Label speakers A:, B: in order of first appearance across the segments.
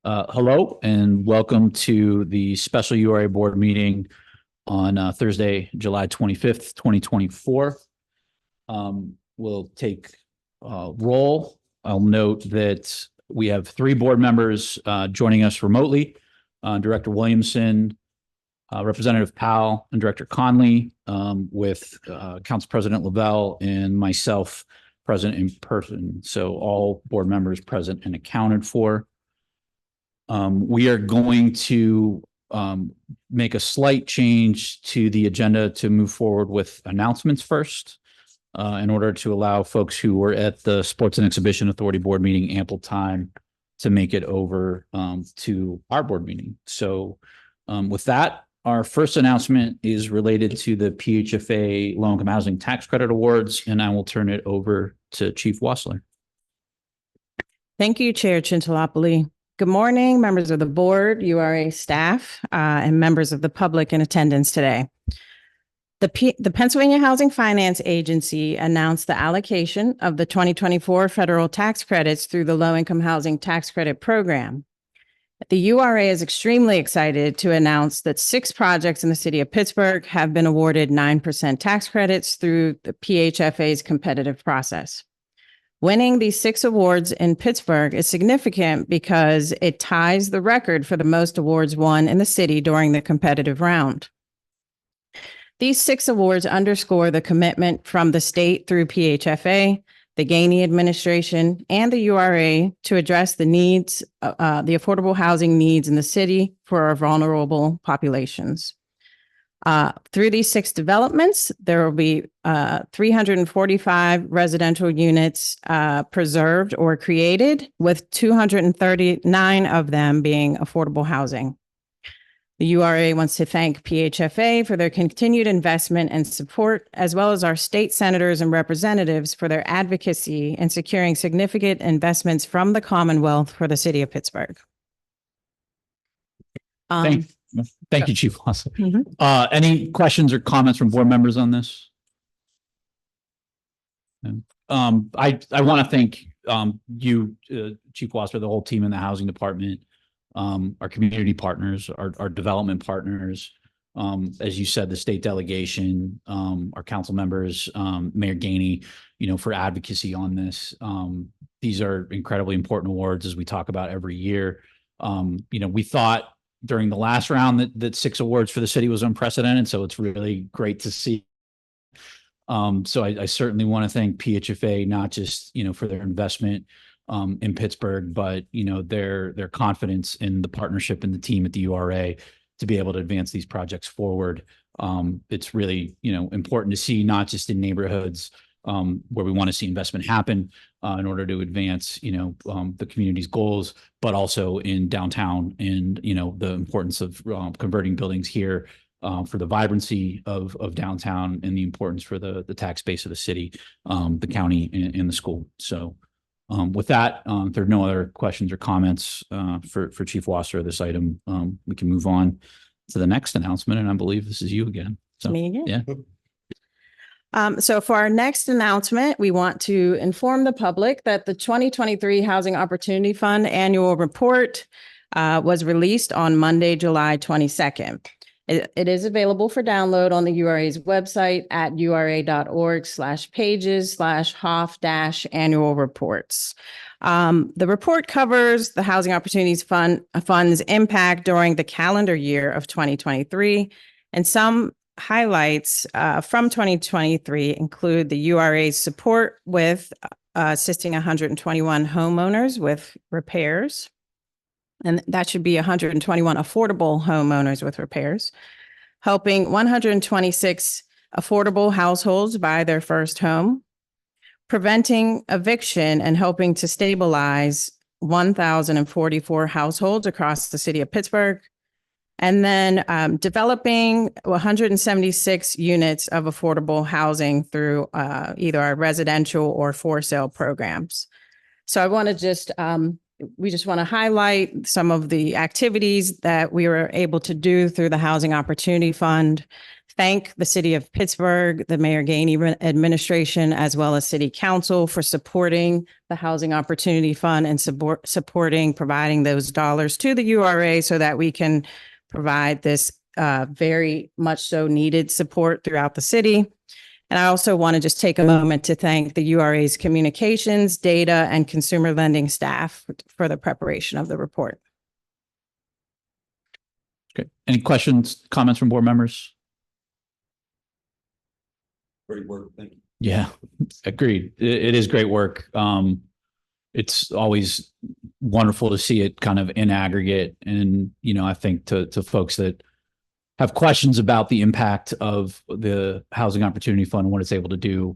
A: Hello and welcome to the special URA board meeting on Thursday, July 25th, 2024. We'll take roll. I'll note that we have three board members joining us remotely, Director Williamson, Representative Powell, and Director Conley, with Council President Lavelle and myself present in person. So all board members present and accounted for. We are going to make a slight change to the agenda to move forward with announcements first, in order to allow folks who were at the Sports and Exhibition Authority board meeting ample time to make it over to our board meeting. So with that, our first announcement is related to the PHFA Low-Income Housing Tax Credit Awards, and I will turn it over to Chief Wassler.
B: Thank you, Chair Chintalopoli. Good morning, members of the board, URA staff, and members of the public in attendance today. The Pennsylvania Housing Finance Agency announced the allocation of the 2024 federal tax credits through the Low-Income Housing Tax Credit Program. The URA is extremely excited to announce that 6 projects in the city of Pittsburgh have been awarded 9% tax credits through the PHFA's competitive process. Winning these 6 awards in Pittsburgh is significant because it ties the record for the most awards won in the city during the competitive round. These 6 awards underscore the commitment from the state through PHFA, the Gainey administration, and the URA to address the needs, the affordable housing needs in the city for our vulnerable populations. Through these 6 developments, there will be 345 residential units preserved or created, with 239 of them being affordable housing. The URA wants to thank PHFA for their continued investment and support, as well as our state senators and representatives for their advocacy in securing significant investments from the Commonwealth for the city of Pittsburgh.
A: Thank you, Chief Wassler. Any questions or comments from board members on this? I want to thank you, Chief Wassler, the whole team in the housing department, our community partners, our development partners, as you said, the state delegation, our council members, Mayor Gainey, for advocacy on this. These are incredibly important awards, as we talk about every year. We thought during the last round that 6 awards for the city was unprecedented. So it's really great to see. So I certainly want to thank PHFA, not just, for their investment in Pittsburgh, but, their confidence in the partnership and the team at the URA to be able to advance these projects forward. It's really, important to see, not just in neighborhoods where we want to see investment happen in order to advance, the community's goals, but also in downtown and, the importance of converting buildings here for the vibrancy of downtown and the importance for the tax base of the city, the county, and the school. So with that, if there are no other questions or comments for Chief Wassler of this item, we can move on to the next announcement. And I believe this is you again. So,
B: me again.
A: Yeah.
B: So for our next announcement, we want to inform the public that the 2023 Housing Opportunity Fund annual report was released on Monday, July 22nd. It is available for download on the URA's website at ura.org/pages/HOF-annual reports. The report covers the Housing Opportunities Fund's impact during the calendar year of 2023, and some highlights from 2023 include the URA's support with assisting 121 homeowners with repairs. And that should be 121 affordable homeowners with repairs, helping 126 affordable households buy their first home, preventing eviction and helping to stabilize 1,044 households across the city of Pittsburgh, and then developing 176 units of affordable housing through either our residential or for sale programs. So I want to we just want to highlight some of the activities that we were able to do through the Housing Opportunity Fund. thank the city of Pittsburgh, the Mayor Gainey administration, as well as city council for supporting the Housing Opportunity Fund and providing those dollars to the URA so that we can provide this very much so needed support throughout the city. And I also want to just take a moment to thank the URA's communications, data, and consumer lending staff for the preparation of the report.
A: Okay. Any questions, comments from board members?
C: Great work. Thank you.
A: Yeah, agreed. It is great work. It's always wonderful to see it kind of in aggregate. And, you know, I think to folks that have questions about the impact of the Housing Opportunity Fund and what it's able to do,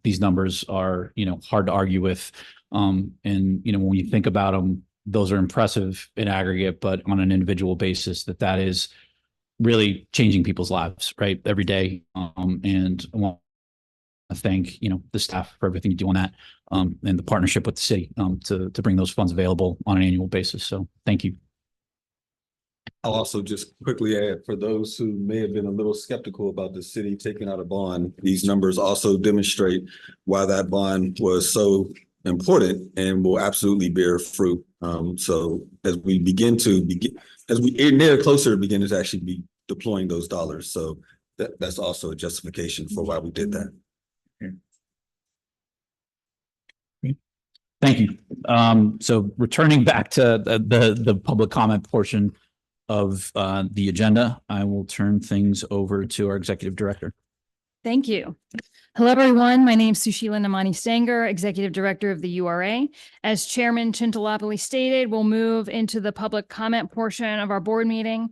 A: these numbers are, you know, hard to argue with. And, you know, when you think about them, those are impressive in aggregate, but on an individual basis, that is really changing people's lives, right, every day. And I want to thank, you know, the staff for everything you do on that, and the partnership with the city to bring those funds available on an annual basis. So thank you.
C: I'll also just quickly add, for those who may have been a little skeptical about the city taking out a bond, these numbers also demonstrate why that bond was so important and will absolutely bear fruit. So as we as we near closer to begin to actually be deploying those dollars. So that's also a justification for why we did that.
A: Thank you. So returning back to the public comment portion of the agenda, I will turn things over to our executive director.
D: Thank you. Hello, everyone. My name is Sushila Namani Sanger, Executive Director of the URA. As Chairman Chintalapalli stated, we'll move into the public comment portion of our board meeting.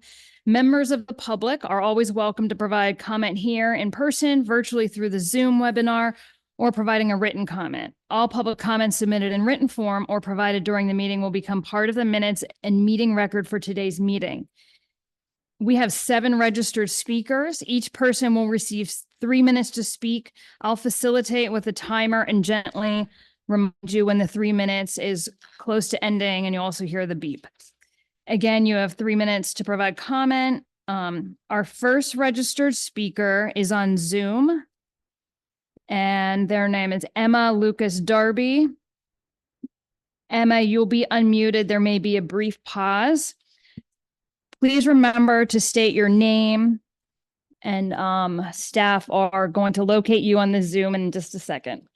D: Members of the public are always welcome to provide comment here in person, virtually through the Zoom webinar, or providing a written comment. All public comments submitted in written form or provided during the meeting will become part of the minutes and meeting record for today's meeting. We have 7 registered speakers. Each person will receive 3 minutes to speak. I'll facilitate with a timer and gently remind you when the 3 minutes is close to ending, and you'll also hear the beep. Again, you have 3 minutes to provide comment. Our first registered speaker is on Zoom, and their name is Emma Lucas Darby. Emma, you'll be unmuted. There may be a brief pause. Please remember to state your name, and staff are going to locate you on the Zoom in just a second.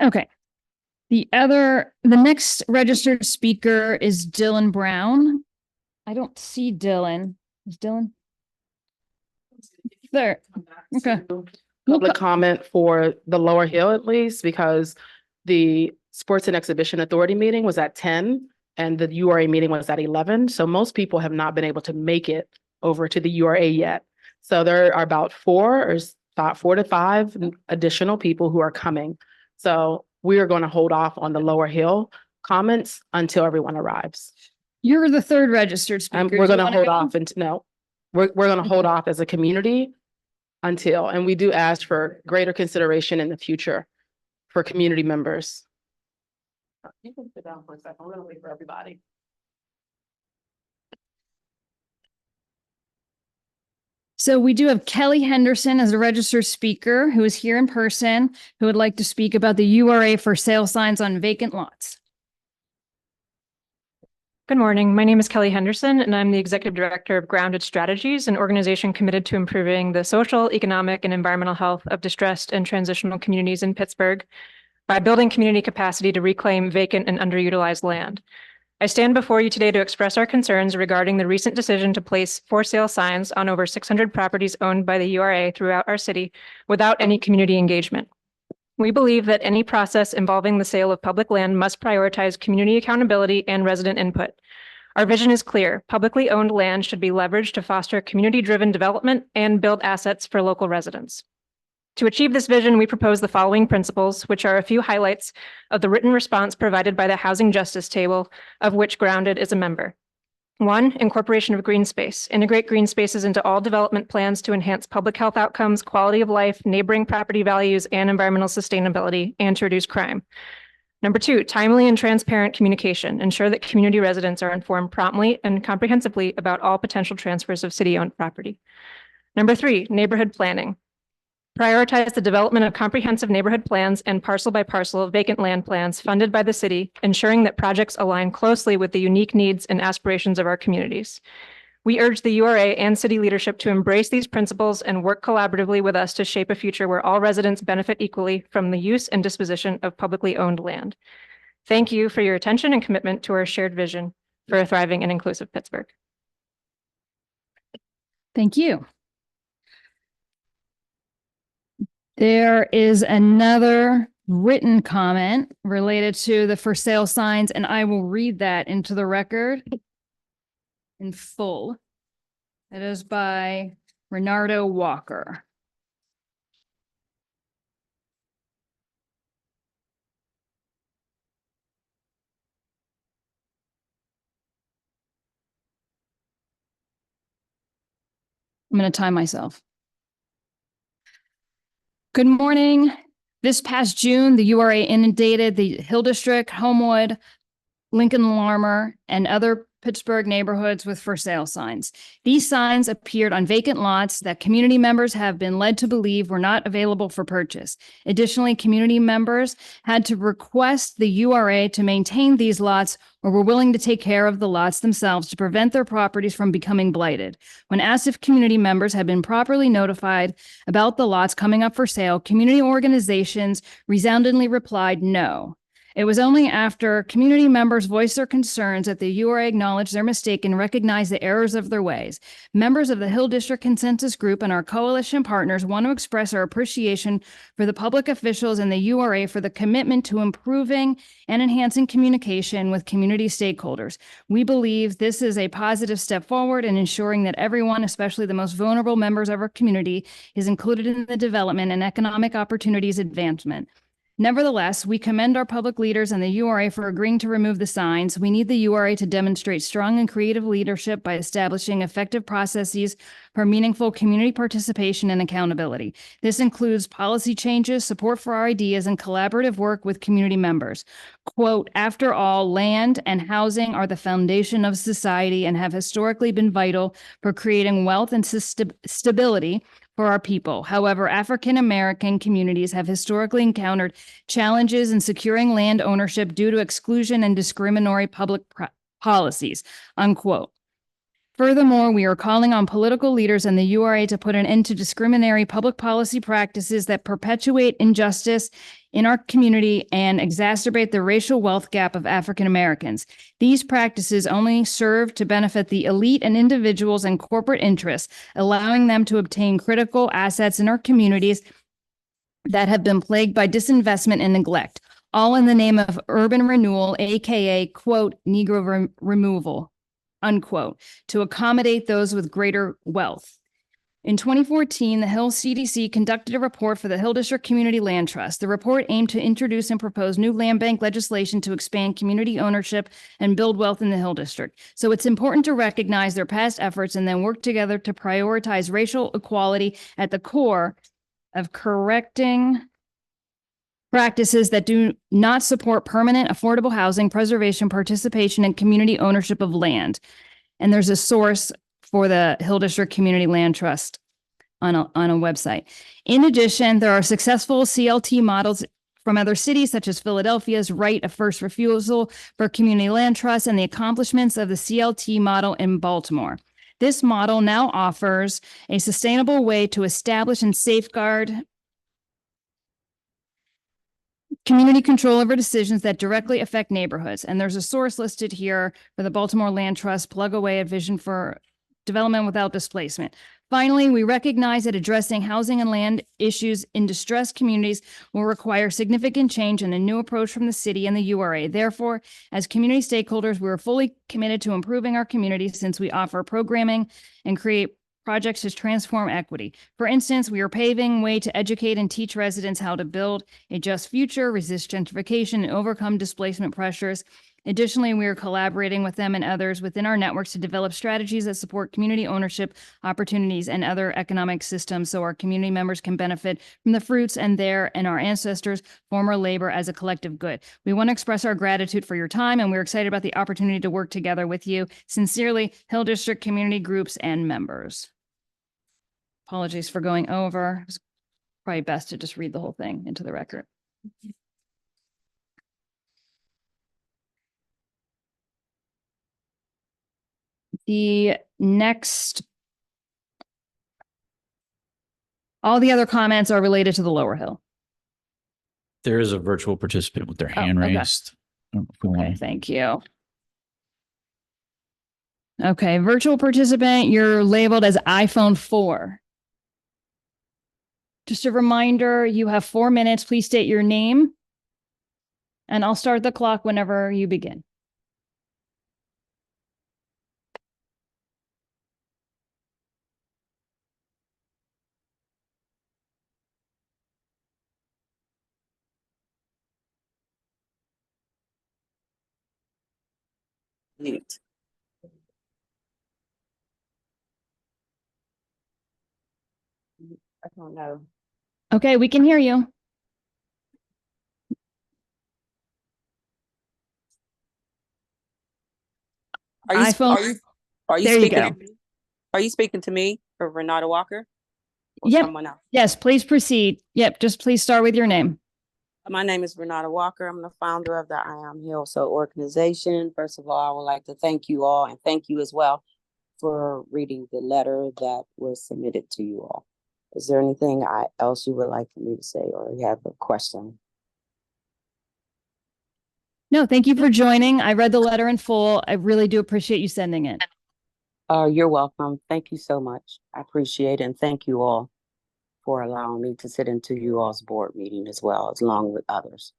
D: Okay. The next registered speaker is Dylan Brown. I don't see Dylan. Is Dylan there? Okay.
E: Public comment for the Lower Hill, at least, because the Sports and Exhibition Authority meeting was at 10 and the URA meeting was at 11. So most people have not been able to make it over to the URA yet. So there are about 4 to 5 additional people who are coming. So we are going to hold off on the Lower Hill comments until everyone arrives.
D: You're the third registered speaker.
E: We're going to hold off until, we're going to hold off as a community until, and we do ask for greater consideration in the future for community members. You can sit down for a second. I'm going to wait for everybody.
D: So we do have Kelly Henderson as a registered speaker who is here in person, who would like to speak about the URA for sale signs on vacant lots.
F: Good morning. My name is Kelly Henderson, and I'm the Executive Director of Grounded Strategies, an organization committed to improving the social, economic, and environmental health of distressed and transitional communities in Pittsburgh by building community capacity to reclaim vacant and underutilized land. I stand before you today to express our concerns regarding the recent decision to place for sale signs on over 600 properties owned by the URA throughout our city without any community engagement. We believe that any process involving the sale of public land must prioritize community accountability and resident input. Our vision is clear. Publicly owned land should be leveraged to foster community-driven development and build assets for local residents. To achieve this vision, we propose the following principles, which are a few highlights of the written response provided by the Housing Justice Table, of which Grounded is a member. 1, incorporation of green space. Integrate green spaces into all development plans to enhance public health outcomes, quality of life, neighboring property values, and environmental sustainability, and to reduce crime. Number 2, timely and transparent communication. Ensure that community residents are informed promptly and comprehensively about all potential transfers of city-owned property. Number 3, neighborhood planning. Prioritize the development of comprehensive neighborhood plans and parcel by parcel vacant land plans funded by the city, ensuring that projects align closely with the unique needs and aspirations of our communities. We urge the URA and city leadership to embrace these principles and work collaboratively with us to shape a future where all residents benefit equally from the use and disposition of publicly owned land. Thank you for your attention and commitment to our shared vision for a thriving and inclusive Pittsburgh.
D: Thank you. There is another written comment related to the for sale signs, and I will read that into the record in full. It is by Renardo Walker. I'm going to time myself. Good morning. This past June, the URA inundated the Hill District, Homewood, Lincoln Larmer, and other Pittsburgh neighborhoods with for sale signs. These signs appeared on vacant lots that community members have been led to believe were not available for purchase. Additionally, community members had to request the URA to maintain these lots or were willing to take care of the lots themselves to prevent their properties from becoming blighted. When asked if community members had been properly notified about the lots coming up for sale, community organizations resoundingly replied no. It was only after community members voiced their concerns that the URA acknowledged their mistake and recognized the errors of their ways. Members of the Hill District Consensus Group and our coalition partners want to express our appreciation for the public officials and the URA for the commitment to improving and enhancing communication with community stakeholders. We believe this is a positive step forward in ensuring that everyone, especially the most vulnerable members of our community, is included in the development and economic opportunities advancement. Nevertheless, we commend our public leaders and the URA for agreeing to remove the signs. We need the URA to demonstrate strong and creative leadership by establishing effective processes for meaningful community participation and accountability. This includes policy changes, support for our ideas, and collaborative work with community members. Quote, after all, land and housing are the foundation of society and have historically been vital for creating wealth and stability for our people. However, African-American communities have historically encountered challenges in securing land ownership due to exclusion and discriminatory public policies, unquote. Furthermore, we are calling on political leaders and the URA to put an end to discriminatory public policy practices that perpetuate injustice in our community and exacerbate the racial wealth gap of African Americans. These practices only serve to benefit the elite and individuals and corporate interests, allowing them to obtain critical assets in our communities that have been plagued by disinvestment and neglect, all in the name of urban renewal, aka, quote, Negro removal, unquote, to accommodate those with greater wealth. In 2014, the Hill CDC conducted a report for the Hill District Community Land Trust. The report aimed to introduce and propose new land bank legislation to expand community ownership and build wealth in the Hill District. So it's important to recognize their past efforts and then work together to prioritize racial equality at the core of correcting practices that do not support permanent affordable housing, preservation, participation, and community ownership of land. And there's a source for the Hill District Community Land Trust on a website. In addition, there are successful CLT models from other cities, such as Philadelphia's right of first refusal for community land trusts and the accomplishments of the CLT model in Baltimore. This model now offers a sustainable way to establish and safeguard community control over decisions that directly affect neighborhoods. And there's a source listed here for the Baltimore Land Trust plug away a vision for development without displacement. Finally, we recognize that addressing housing and land issues in distressed communities will require significant change and a new approach from the city and the URA. Therefore, as community stakeholders, we are fully committed to improving our community since we offer programming and create projects to transform equity. For instance, we are paving way to educate and teach residents how to build a just future, resist gentrification, and overcome displacement pressures. Additionally, we are collaborating with them and others within our networks to develop strategies that support community ownership opportunities and other economic systems so our community members can benefit from the fruits and their and our ancestors' former labor as a collective good. We want to express our gratitude for your time, and we're excited about the opportunity to work together with you. Sincerely, Hill District community groups and members. Apologies for going over. It's probably best to just read the whole thing into the record. The next, all the other comments are related to the Lower Hill.
A: There is a virtual participant with their hand
D: okay.
A: raised. I don't know if we
D: Okay,
A: want to-
D: thank you. Okay, virtual participant, you're labeled as iPhone 4. Just a reminder, you have 4 minutes. Please state your name. And I'll start the clock whenever you begin.
G: Mute. I don't know.
D: Okay, we can hear you.
G: Are you,
D: iPhone-
G: are you
D: There you
G: speaking
D: go.
G: to me? Are you speaking to me or Renata Walker? Or
D: Yep.
G: someone else?
D: Yes, please proceed. Yep, just please start with your name.
G: My name is Renata Walker. I'm the founder of the I Am Heal So organization. First of all, I would like to thank you all and thank you as well for reading the letter that was submitted to you all. Is there anything else you would like for me to say or you have a question?
D: No, thank you for joining. I read the letter in full. I really do appreciate you sending it.
G: You're welcome. Thank you so much. I appreciate it and thank you all for allowing me to sit into you all's board meeting as well, along with others.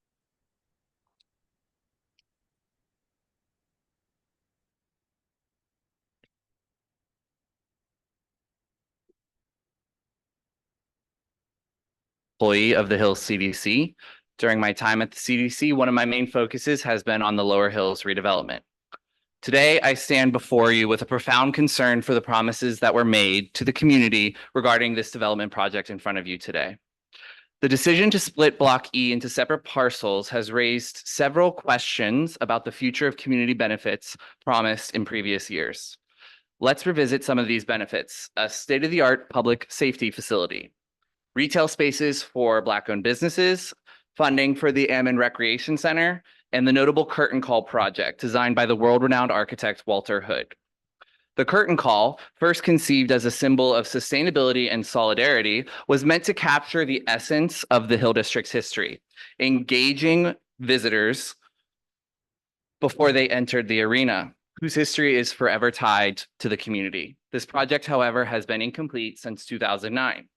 H: Employee of the Hills CDC. During my time at the CDC, one of my main focuses has been on the Lower Hills redevelopment. Today, I stand before you with a profound concern for the promises that were made to the community regarding this development project in front of you today. The decision to split Block E into separate parcels has raised several questions about the future of community benefits promised in previous years. Let's revisit some of these benefits. A state-of-the-art public safety facility, retail spaces for Black-owned businesses, funding for the Ammon Recreation Center, and the notable Curtain Call project designed by the world-renowned architect Walter Hood. The Curtain Call, first conceived as a symbol of sustainability and solidarity, was meant to capture the essence of the Hill District's history, engaging visitors before they entered the arena, whose history is forever tied to the community. This project, however, has been incomplete since 2009.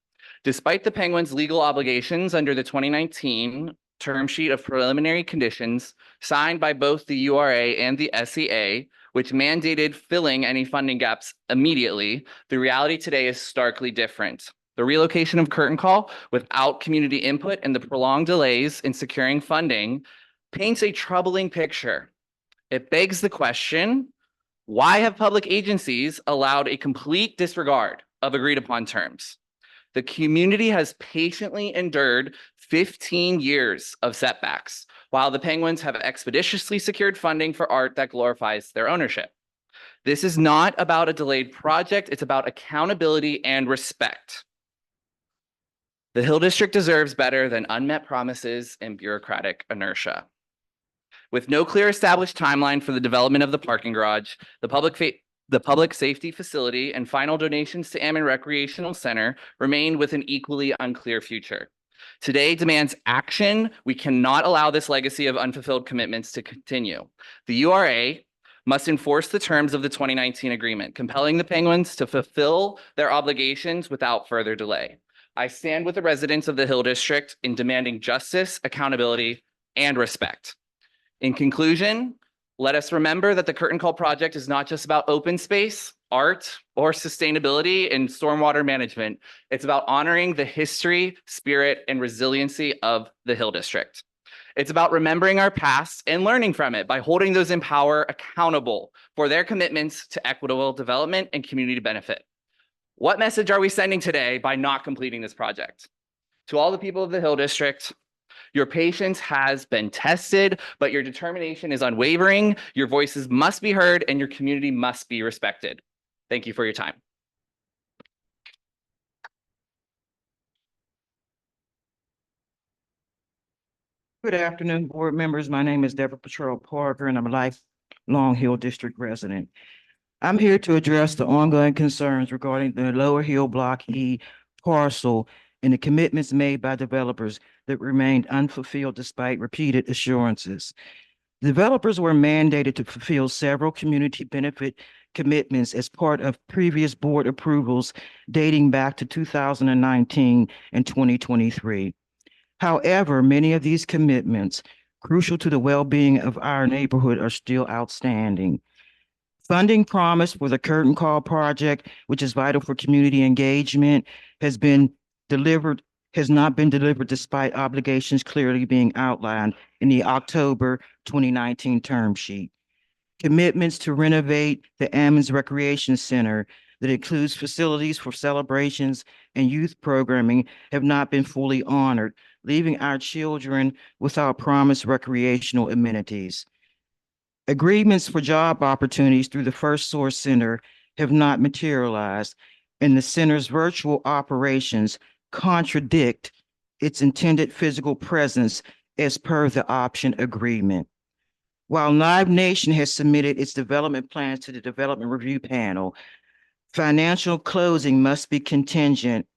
H: Despite the Penguins' legal obligations under the 2019 term sheet of preliminary conditions signed by both the URA and the SEA, which mandated filling any funding gaps immediately, the reality today is starkly different. The relocation of Curtain Call without community input and the prolonged delays in securing funding paints a troubling picture. It begs the question, why have public agencies allowed a complete disregard of agreed upon terms? The community has patiently endured 15 years of setbacks, while the Penguins have expeditiously secured funding for art that glorifies their ownership. This is not about a delayed project, it's about accountability and respect. The Hill District deserves better than unmet promises and bureaucratic inertia. With no clear established timeline for the development of the parking garage, the public safety facility, and final donations to Ammon Recreational Center remain with an equally unclear future. Today demands action. We cannot allow this legacy of unfulfilled commitments to continue. The URA must enforce the terms of the 2019 agreement, compelling the Penguins to fulfill their obligations without further delay. I stand with the residents of the Hill District in demanding justice, accountability, and respect. In conclusion, let us remember that the Curtain Call project is not just about open space, art, or sustainability and stormwater management. It's about honoring the history, spirit, and resiliency of the Hill District. It's about remembering our past and learning from it by holding those in power accountable for their commitments to equitable development and community benefit. What message are we sending today by not completing this project? To all the people of the Hill District, your patience has been tested, but your determination is unwavering. Your voices must be heard and your community must be respected. Thank you for your time.
I: Good afternoon, board members. My name is Deborah Patrol Parker, and I'm a lifelong Hill District resident. I'm here to address the ongoing concerns regarding the Lower Hill Block E parcel and the commitments made by developers that remained unfulfilled despite repeated assurances. Developers were mandated to fulfill several community benefit commitments as part of previous board approvals dating back to 2019 and 2023. However, many of these commitments, crucial to the well-being of our neighborhood, are still outstanding. Funding promised for the Curtain Call project, which is vital for community engagement, has not been delivered despite obligations clearly being outlined in the October 2019 term sheet. Commitments to renovate the Ammons Recreation Center that includes facilities for celebrations and youth programming have not been fully honored, leaving our children without promised recreational amenities. Agreements for job opportunities through the First Source Center have not materialized, and the center's virtual operations contradict its intended physical presence as per the option agreement. While Live Nation has submitted its development plans to the Development Review Panel, financial closing must be contingent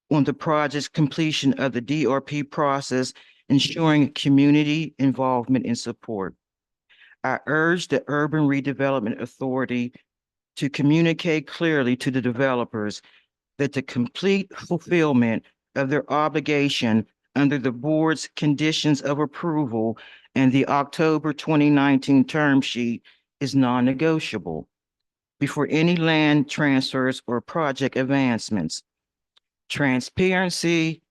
I: on the project's completion of the DRP process, ensuring community involvement and support. I urge the Urban Redevelopment Authority to communicate clearly to the developers that the complete fulfillment of their obligation under the board's conditions of approval and the October 2019 term sheet is non-negotiable before any land transfers or project advancements. Transparency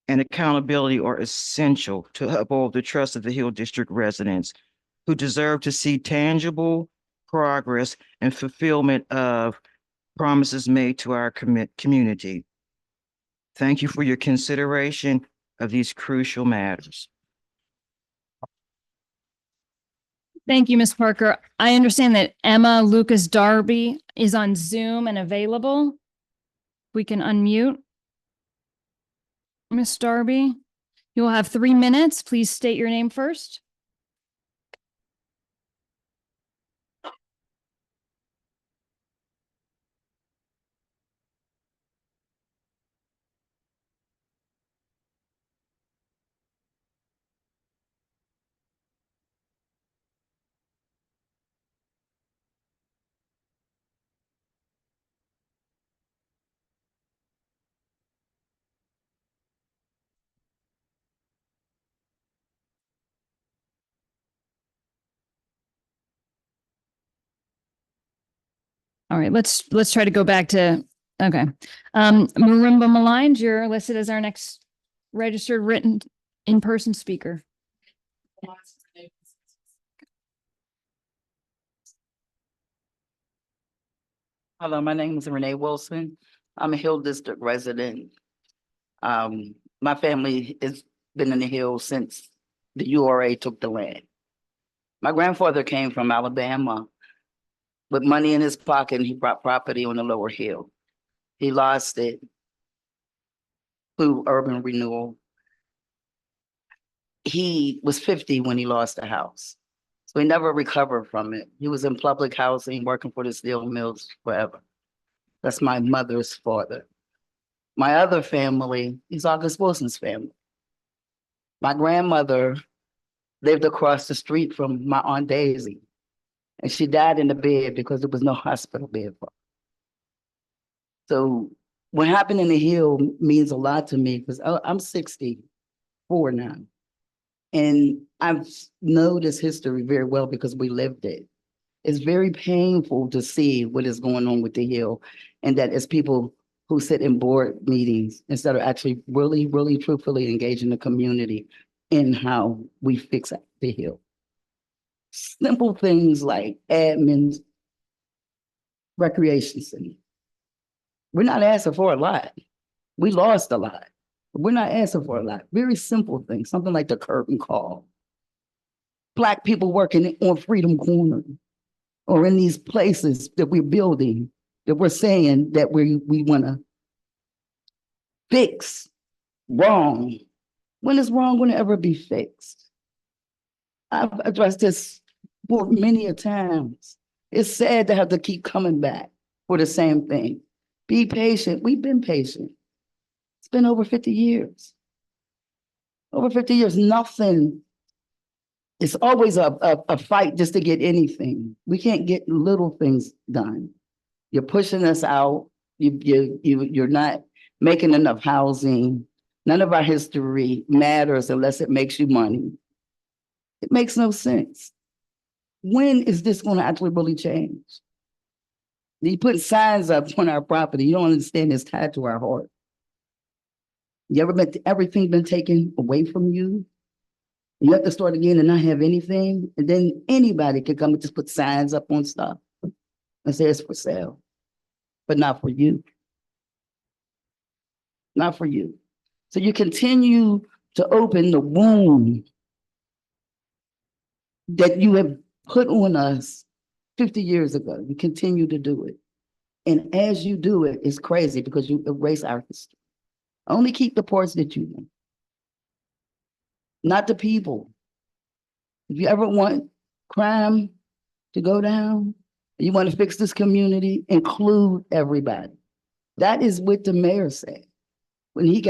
I: and accountability are essential to uphold the trust of the Hill District residents who deserve to see tangible progress and fulfillment of promises made to our community. Thank you for your consideration of these crucial matters.
D: Thank you, Ms. Parker. I understand that Emma Lucas Darby is on Zoom and available. We can unmute. Ms. Darby, you will have 3 minutes. Please state your name first. All right, let's try to go back to, okay. Marimba Maligned, you're listed as our next registered written in-person speaker.
J: Hello, my name is Renee Wilson. I'm a Hill District resident. My family has been in the Hills since the URA took the land. My grandfather came from Alabama with money in his pocket, and he bought property on the Lower Hill. He lost it through urban renewal. He was 50 when he lost the house. So he never recovered from it. He was in public housing, working for the steel mills forever. That's my mother's father. My other family is August Wilson's family. My grandmother lived across the street from my Aunt Daisy, and she died in the bed because there was no hospital bed for her. So what happened in the Hill means a lot to me because I'm 64 now. And I've know this history very well because we lived it. It's very painful to see what is going on with the Hill, and that it's people who sit in board meetings instead of actually really, really truthfully engaging the community in how we fix the Hill. Simple things like admins, recreation center. We're not asking for a lot. We lost a lot. We're not asking for a lot. Very simple things, something like the curtain call. Black people working on Freedom Corner or in these places that we're building, that we're saying that we want to fix. Wrong. When is wrong going to ever be fixed? I've addressed this for many a times. It's sad to have to keep coming back for the same thing. Be patient. We've been patient. It's been over 50 years. Over 50 years, nothing. It's always a fight just to get anything. We can't get little things done. You're pushing us out. You're not making enough housing. None of our history matters unless it makes you money. It makes no sense. When is this going to actually really change? You put signs up on our property. You don't understand it's tied to our heart. You ever been everything been taken away from you? You have to start again and not have anything, and then anybody could come and just put signs up on stuff and say it's for sale, but not for you. Not for you. So you continue to open the wound that you have put on us 50 years ago. You continue to do it. And as you do it, it's crazy because you erase our history. Only keep the parts that you know, not the people. If you ever want crime to go down, you want to fix this community, include everybody. That is what the mayor said when he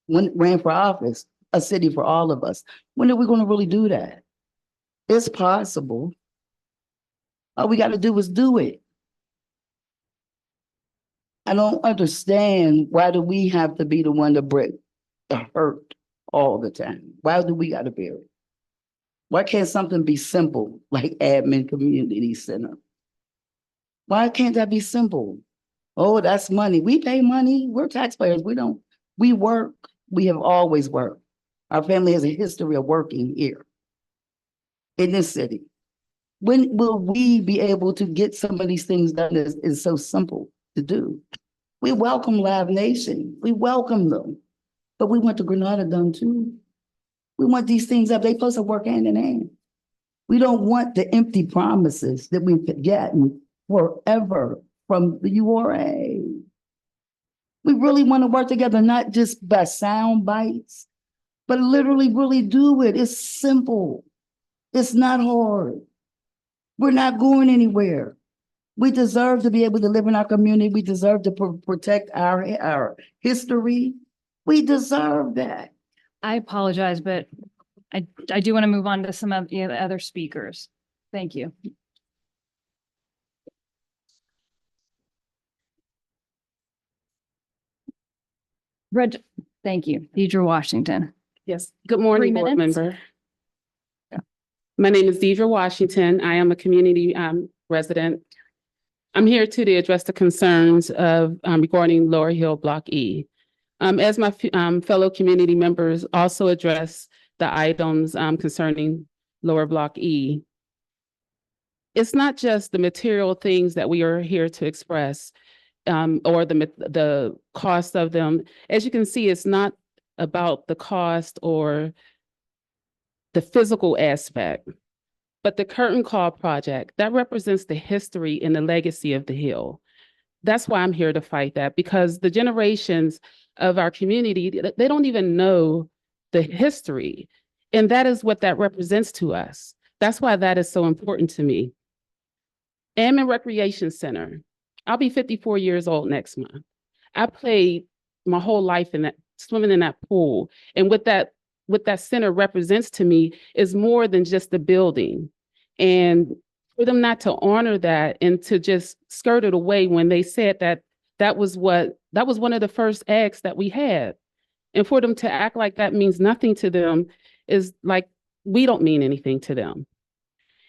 J: ran for office, a city for all of us. When are we going to really do that? It's possible. All we got to do is do it. I don't understand, why do we have to be the one to break the hurt all the time? Why do we got to bear it? Why can't something be simple like admin community center? Why can't that be simple? Oh, that's money. We pay money. We're taxpayers. We work. We have always worked. Our family has a history of working here in this city. When will we be able to get some of these things done that is so simple to do? We welcome Live Nation. We welcome them. But we want the Granada done too. We want these things up. They're supposed to work hand in hand. We don't want the empty promises that we've gotten forever from the URA. We really want to work together, not just by sound bites, but literally really do it. It's simple. It's not hard. We're not going anywhere. We deserve to be able to live in our community. We deserve to protect our history. We deserve that.
D: I apologize, but I do want to move on to some of the other speakers. Thank you. Thank you. Deidre Washington.
K: Yes. Good morning,
D: 3
K: board
D: minutes.
K: member. My name is Deidre Washington. I am a community resident. I'm here to address the concerns of regarding Lower Hill Block E. As my fellow community members also address the items concerning Lower Block E. It's not just the material things that we are here to express or the cost of them. As you can see, it's not about the cost or the physical aspect, but the curtain call project that represents the history and the legacy of the Hill. That's why I'm here to fight that, because the generations of our community, they don't even know the history. And that is what that represents to us. That's why that is so important to me. Ammon Recreation Center. I'll be 54 years old next month. I played my whole life in that, swimming in that pool. And what that center represents to me is more than just the building. And for them not to honor that and to just skirt it away when they said that was one of the first acts that we had. And for them to act like that means nothing to them is like, we don't mean anything to them.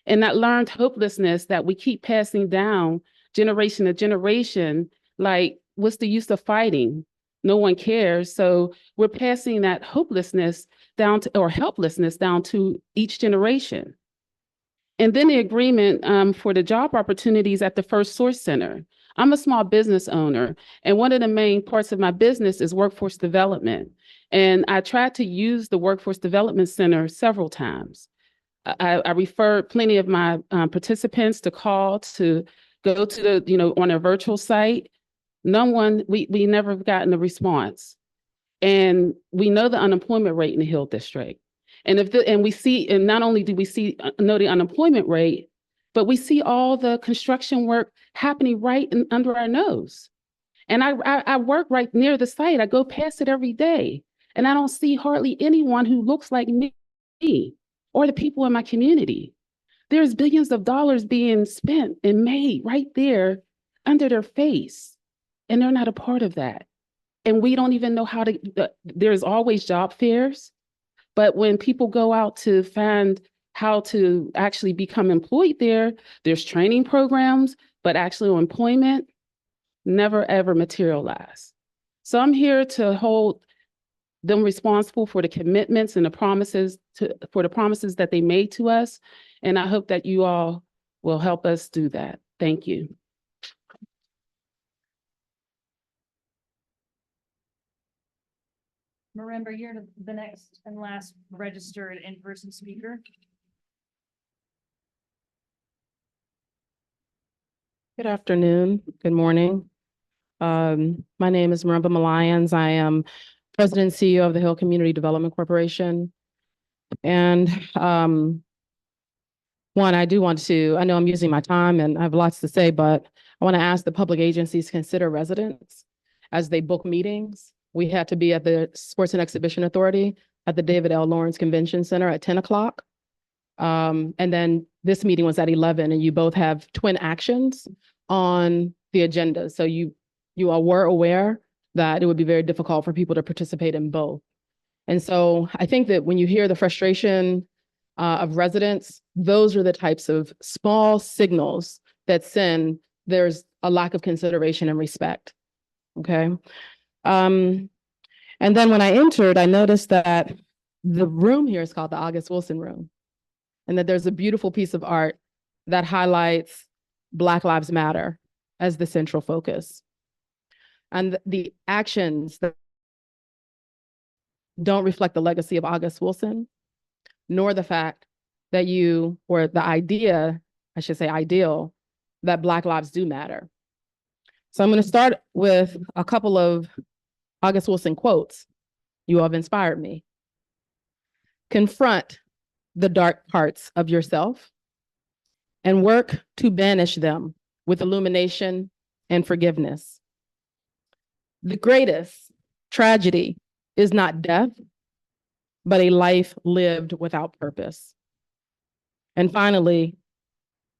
K: And that learned hopelessness that we keep passing down generation to generation, like, what's the use of fighting? No one cares. So we're passing that hopelessness down to, or helplessness down to each generation. And then the agreement for the job opportunities at the First Source Center. I'm a small business owner, and one of the main parts of my business is workforce development. And I tried to use the Workforce Development Center several times. I referred plenty of my participants to call to go to the, on a virtual site. We never gotten a response. And we know the unemployment rate in the Hill District. And we see, and not only do we know the unemployment rate, but we see all the construction work happening right under our nose. And I work right near the site. I go past it every day, and I don't see hardly anyone who looks like me or the people in my community. There's billions of dollars being spent and made right there under their face, and they're not a part of that. And we don't even know how to, there's always job fairs, but when people go out to find how to actually become employed there, there's training programs, but actual employment never ever materialize. So I'm here to hold them responsible for the commitments and the promises that they made to us. And I hope that you all will help us do that. Thank you.
D: Remember, you're the next and last registered in-person speaker.
E: Good afternoon. Good morning. My name is Marimba Malayans. I am President and CEO of the Hill Community Development Corporation. And one, I know I'm using my time and I have lots to say, but I want to ask the public agencies to consider residents as they book meetings. We had to be at the Sports and Exhibition Authority at the David L. Lawrence Convention Center at 10 o'clock. And then this meeting was at 11, and you both have twin actions on the agenda. So you all were aware that it would be very difficult for people to participate in both. And so I think that when you hear the frustration of residents, those are the types of small signals that send there's a lack of consideration and respect. Okay. And then when I entered, I noticed that the room here is called the August Wilson Room, and that there's a beautiful piece of art that highlights Black Lives Matter as the central focus. And the actions that don't reflect the legacy of August Wilson, nor the fact that or the idea, I should say ideal, that Black lives do matter. So I'm going to start with a couple of August Wilson quotes. You have inspired me. Confront the dark parts of yourself and work to banish them with illumination and forgiveness. The greatest tragedy is not death, but a life lived without purpose. And finally,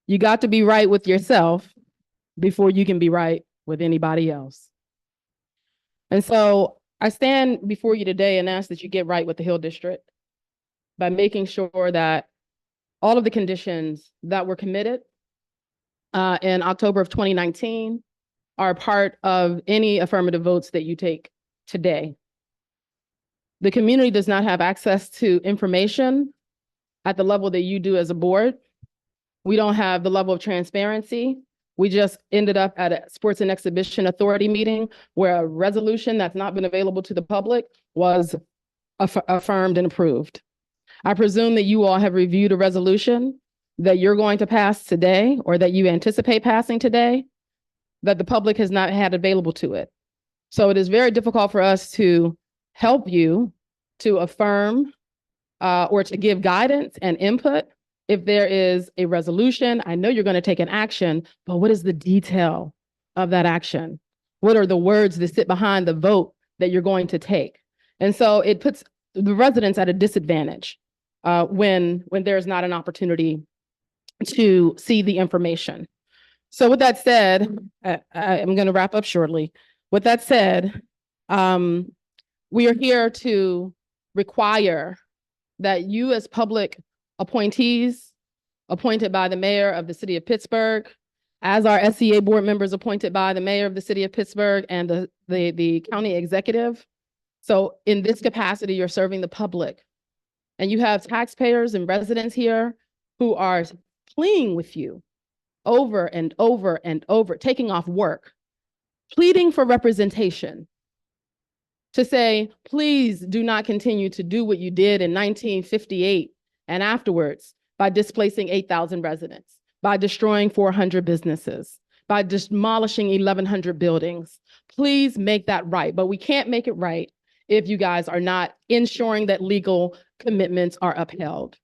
E: you got to be right with yourself before you can be right with anybody else. And so I stand before you today and ask that you get right with the Hill District by making sure that all of the conditions that were committed in October of 2019 are part of any affirmative votes that you take today. The community does not have access to information at the level that you do as a board. We don't have the level of transparency. We just ended up at a Sports and Exhibition Authority meeting where a resolution that's not been available to the public was affirmed and approved. I presume that you all have reviewed a resolution that you're going to pass today, or that you anticipate passing today, that the public has not had available to it. So it is very difficult for us to help you to affirm or to give guidance and input if there is a resolution. I know you're going to take an action, but what is the detail of that action? What are the words that sit behind the vote that you're going to take? And so it puts the residents at a disadvantage when there's not an opportunity to see the information. So with that said, I'm going to wrap up shortly. With that said, we are here to require that you as public appointees appointed by the mayor of the city of Pittsburgh, as our SEA board members appointed by the mayor of the city of Pittsburgh and the county executive. So in this capacity, you're serving the public. And you have taxpayers and residents here who are pleading with you over and over and over, taking off work, pleading for representation, to say, please do not continue to do what you did in 1958 and afterwards by displacing 8,000 residents, by destroying 400 businesses, by demolishing 1,100 buildings. Please make that right. But we can't make it right if you guys are not ensuring that legal commitments are upheld.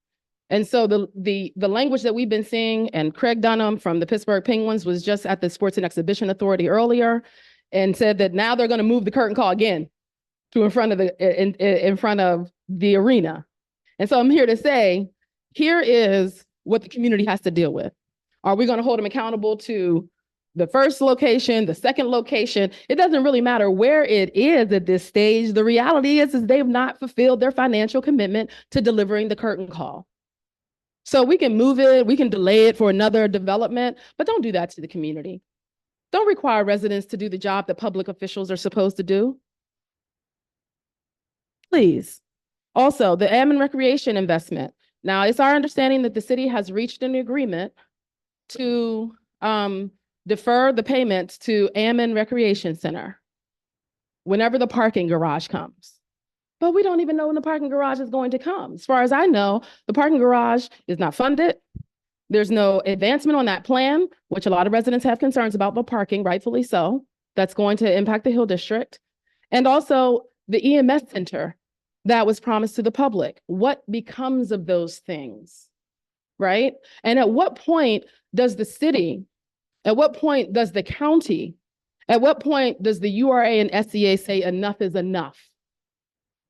E: And so the language that we've been seeing, and Craig Dunham from the Pittsburgh Penguins was just at the Sports and Exhibition Authority earlier and said that now they're going to move the curtain call again to in front of the arena. And so I'm here to say, here is what the community has to deal with. Are we going to hold them accountable to the first location, the second location? It doesn't really matter where it is at this stage. The reality is they've not fulfilled their financial commitment to delivering the curtain call. So we can move it, we can delay it for another development, but don't do that to the community. Don't require residents to do the job that public officials are supposed to do. Please. Also, the Ammon Recreation investment. Now, it's our understanding that the city has reached an agreement to defer the payments to Ammon Recreation Center whenever the parking garage comes. But we don't even know when the parking garage is going to come. As far as I know, the parking garage is not funded. There's no advancement on that plan, which a lot of residents have concerns about the parking, rightfully so. That's going to impact the Hill District. And also the EMS center that was promised to the public. What becomes of those things, right? And at what point does the city, at what point does the county, at what point does the URA and SEA say enough is enough?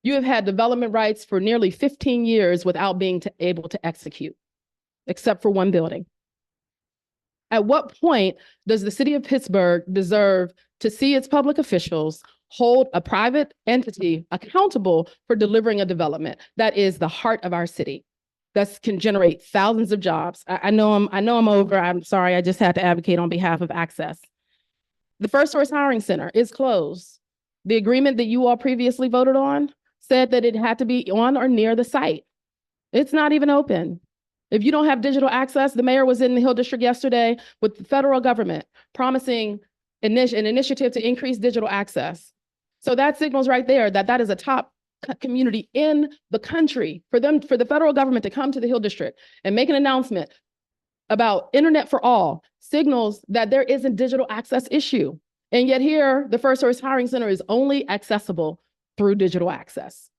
E: You have had development rights for nearly 15 years without being able to execute, except for one building. At what point does the city of Pittsburgh deserve to see its public officials hold a private entity accountable for delivering a development that is the heart of our city, that can generate thousands of jobs? I know I'm over. I'm sorry. I just had to advocate on behalf of Access. The First Source Hiring Center is closed. The agreement that you all previously voted on said that it had to be on or near the site. It's not even open. If you don't have digital access, the mayor was in the Hill District yesterday with the federal government promising an initiative to increase digital access. So that signals right there that that is a top community in the country. For the federal government to come to the Hill District and make an announcement about internet for all signals that there is a digital access issue. And yet here, the First Source Hiring Center is only accessible through digital access,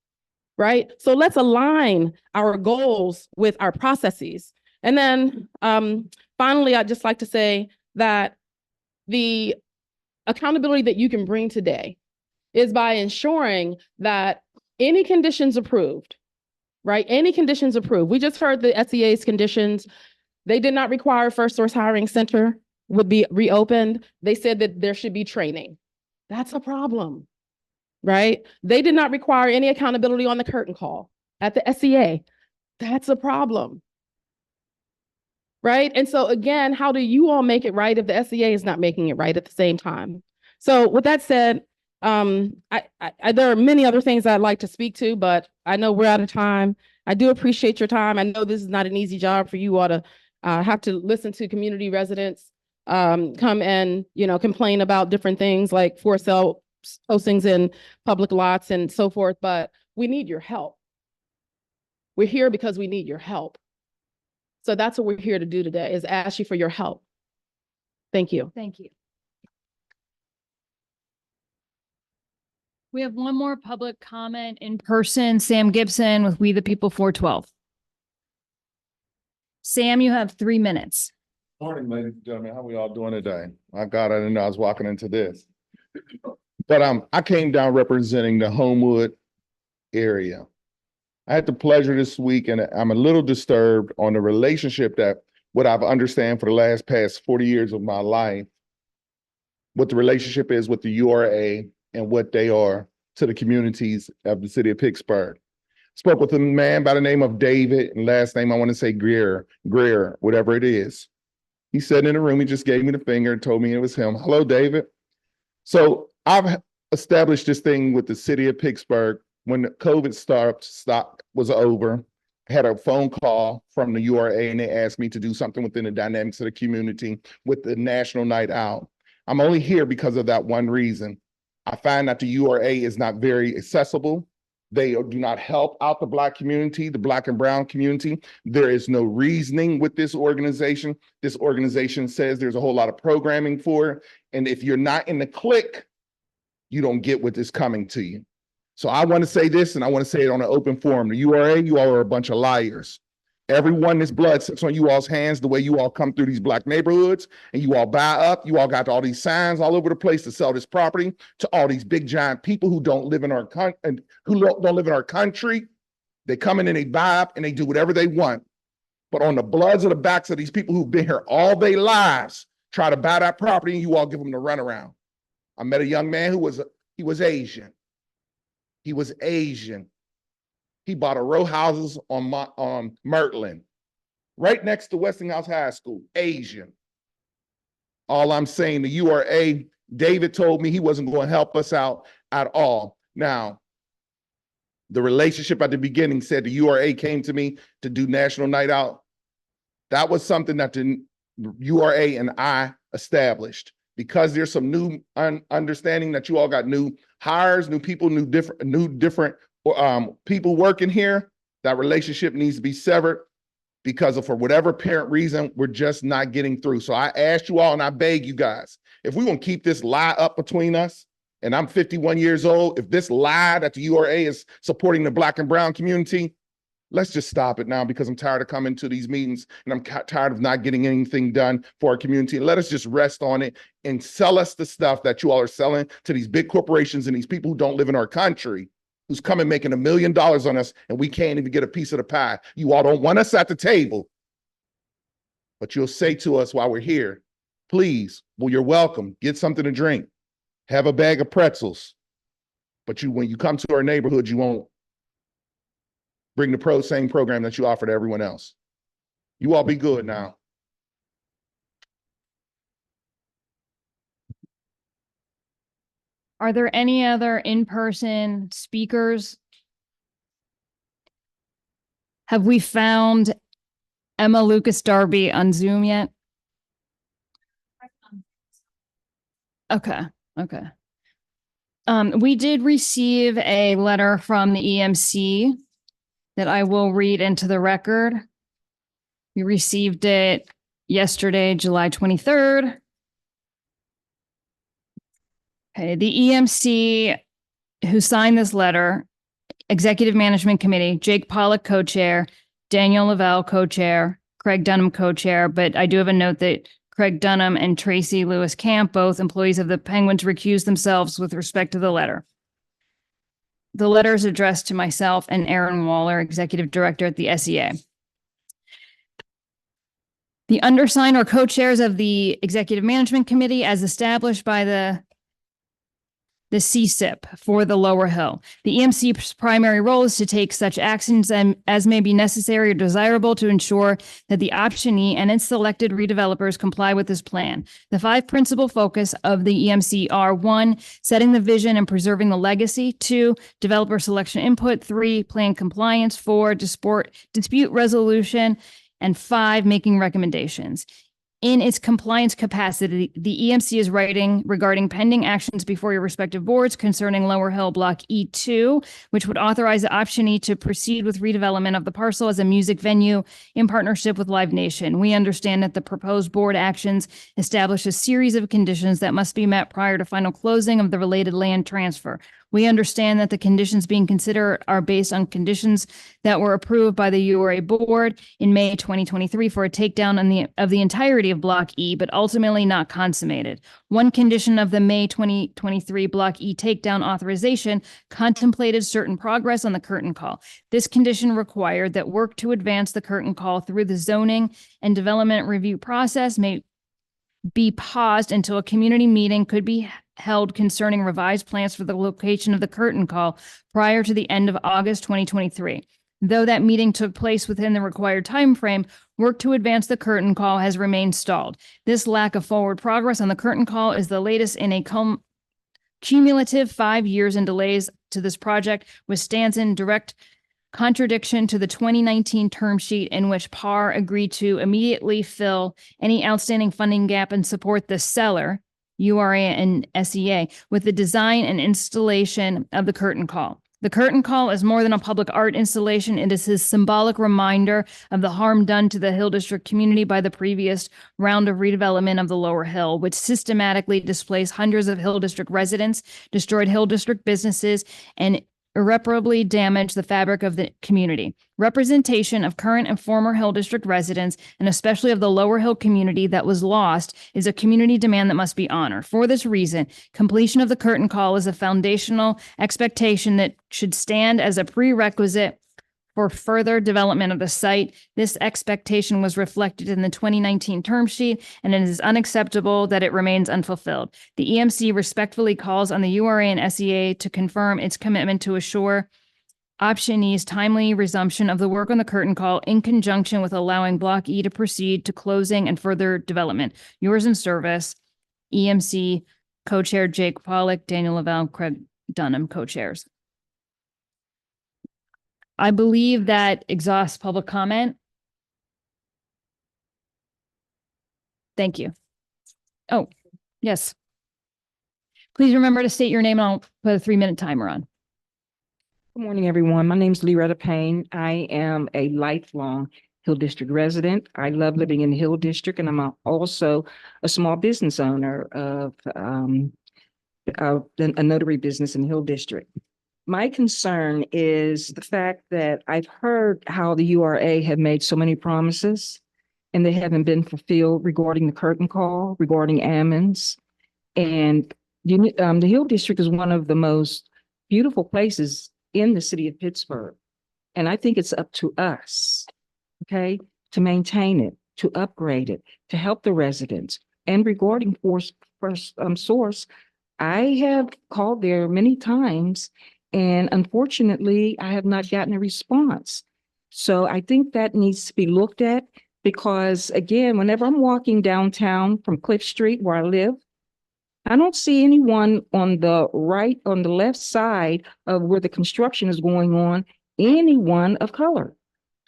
E: right? So let's align our goals with our processes. And then finally, I'd just like to say that the accountability that you can bring today is by ensuring that any conditions approved, right? Any conditions approved. We just heard the SEA's conditions. They did not require First Source Hiring Center would be reopened. They said that there should be training. That's a problem, right? They did not require any accountability on the curtain call at the SEA. That's a problem, right? And so again, how do you all make it right if the SEA is not making it right at the same time? So with that said, there are many other things I'd like to speak to, but I know we're out of time. I do appreciate your time. I know this is not an easy job for you all to have to listen to community residents come and, complain about different things like for sale postings in public lots and so forth, but we need your help. We're here because we need your help. So that's what we're here to do today, is ask you for your help. Thank you.
D: Thank you. We have one more public comment in person. Sam Gibson with We the People 412. Sam, you have 3 minutes.
L: Morning, ladies and gentlemen. How we all doing today? My God, I didn't know I was walking into this. But I came down representing the Homewood area. I had the pleasure this week, and I'm a little disturbed on the relationship that what I've understand for the past 40 years of my life, what the relationship is with the URA and what they are to the communities of the city of Pittsburgh. Spoke with a man by the name of David, and last name I want to say Greer, whatever it is. He sat in the room, he just gave me the finger and told me it was him. Hello, David. So I've established this thing with the city of Pittsburgh when the COVID was over. I had a phone call from the URA and they asked me to do something within the dynamics of the community with the National Night Out. I'm only here because of that one reason. I find that the URA is not very accessible. They do not help out the Black community, the Black and brown community. There is no reasoning with this organization. This organization says there's a whole lot of programming for it. And if you're not in the clique, you don't get what is coming to you. So I want to say this, and I want to say it on an open forum. The URA, you all are a bunch of liars. Everyone, this blood sits on you all's hands the way you all come through these Black neighborhoods and you all buy up. You all got all these signs all over the place to sell this property to all these big giant people who don't live in our country. They come in and they buy up and they do whatever they want. But on the bloods of the backs of these people who've been here all their lives, try to buy that property and you all give them the runaround. I met a young man who was Asian. He was Asian. He bought a row houses on Mertland, right next to Westinghouse High School, Asian. All I'm saying, the URA, David told me he wasn't going to help us out at all. Now, the relationship at the beginning said the URA came to me to do National Night Out. That was something that the URA and I established. Because there's some new understanding that you all got new hires, new people, new different people working here, that relationship needs to be severed because of, for whatever apparent reason, we're just not getting through. So I asked you all and I beg you guys, if we want to keep this lie up between us, and I'm 51 years old, if this lie that the URA is supporting the Black and brown community, let's just stop it now, because I'm tired of coming to these meetings and I'm tired of not getting anything done for our community. And let us just rest on it and sell us the stuff that you all are selling to these big corporations and these people who don't live in our country, who's coming making $1 million on us and we can't even get a piece of the pie. You all don't want us at the table, but you'll say to us while we're here, please, well, you're welcome. Get something to drink. Have a bag of pretzels. But when you come to our neighborhood, you won't bring the same program that you offer to everyone else. You all be good now.
D: Are there any other in-person speakers? Have we found Emma Lucas Darby on Zoom yet? Okay. We did receive a letter from the EMC that I will read into the record. We received it yesterday, July 23rd. Okay, the EMC who signed this letter, Executive Management Committee, Jake Pollock, co-chair, Daniel Lavelle, co-chair, Craig Dunham, co-chair, but I do have a note that Craig Dunham and Tracy Lewis Camp, both employees of the Penguins, recused themselves with respect to the letter. The letter is addressed to myself and Aaron Waller, Executive Director at the SEA. The undersigned are co-chairs of the Executive Management Committee as established by the CSIP for the Lower Hill. The EMC's primary role is to take such actions as may be necessary or desirable to ensure that the optionee and its selected redevelopers comply with this plan. The 5 principal focus of the EMC are 1, setting the vision and preserving the legacy, 2, developer selection input, 3, plan compliance, 4, dispute resolution, and 5, making recommendations. In its compliance capacity, the EMC is writing regarding pending actions before your respective boards concerning Lower Hill Block E2, which would authorize the optionee to proceed with redevelopment of the parcel as a music venue in partnership with Live Nation. We understand that the proposed board actions establish a series of conditions that must be met prior to final closing of the related land transfer. We understand that the conditions being considered are based on conditions that were approved by the URA Board in May 2023 for a takedown of the entirety of Block E, but ultimately not consummated. One condition of the May 2023 Block E takedown authorization contemplated certain progress on the curtain call. This condition required that work to advance the curtain call through the zoning and development review process may be paused until a community meeting could be held concerning revised plans for the location of the curtain call prior to the end of August 2023. Though that meeting took place within the required time frame, work to advance the curtain call has remained stalled. This lack of forward progress on the curtain call is the latest in a cumulative 5 years and delays to this project, which stands in direct contradiction to the 2019 term sheet in which PAR agreed to immediately fill any outstanding funding gap and support the seller, URA and SEA, with the design and installation of the curtain call. The curtain call is more than a public art installation. It is his symbolic reminder of the harm done to the Hill District community by the previous round of redevelopment of the Lower Hill, which systematically displaced hundreds of Hill District residents, destroyed Hill District businesses, and irreparably damage the fabric of the community. Representation of current and former Hill District residents, and especially of the Lower Hill community that was lost, is a community demand that must be honored. For this reason, completion of the curtain call is a foundational expectation that should stand as a prerequisite for further development of the site. This expectation was reflected in the 2019 term sheet, and it is unacceptable that it remains unfulfilled. The EMC respectfully calls on the URA and SEA to confirm its commitment to assure Option E's timely resumption of the work on the curtain call in conjunction with allowing Block E to proceed to closing and further development. Yours in service, EMC co-chair Jake Pollock, Daniel Lavelle, Craig Dunham, co-chairs. I believe that exhausts public comment. Thank you. Oh, yes. Please remember to state your name and I'll put a 3-minute timer on.
I: Good morning, everyone. My name is Loretta Payne. I am a lifelong Hill District resident. I love living in the Hill District, and I'm also a small business owner of a notary business in the Hill District. My concern is the fact that I've heard how the URA have made so many promises and they haven't been fulfilled regarding the curtain call, regarding Ammons. And the Hill District is one of the most beautiful places in the city of Pittsburgh. And I think it's up to us, okay, to maintain it, to upgrade it, to help the residents. And regarding source, I have called there many times, and unfortunately, I have not gotten a response. So I think that needs to be looked at because, again, whenever I'm walking downtown from Cliff Street where I live, I don't see anyone on the left side of where the construction is going on, anyone of color.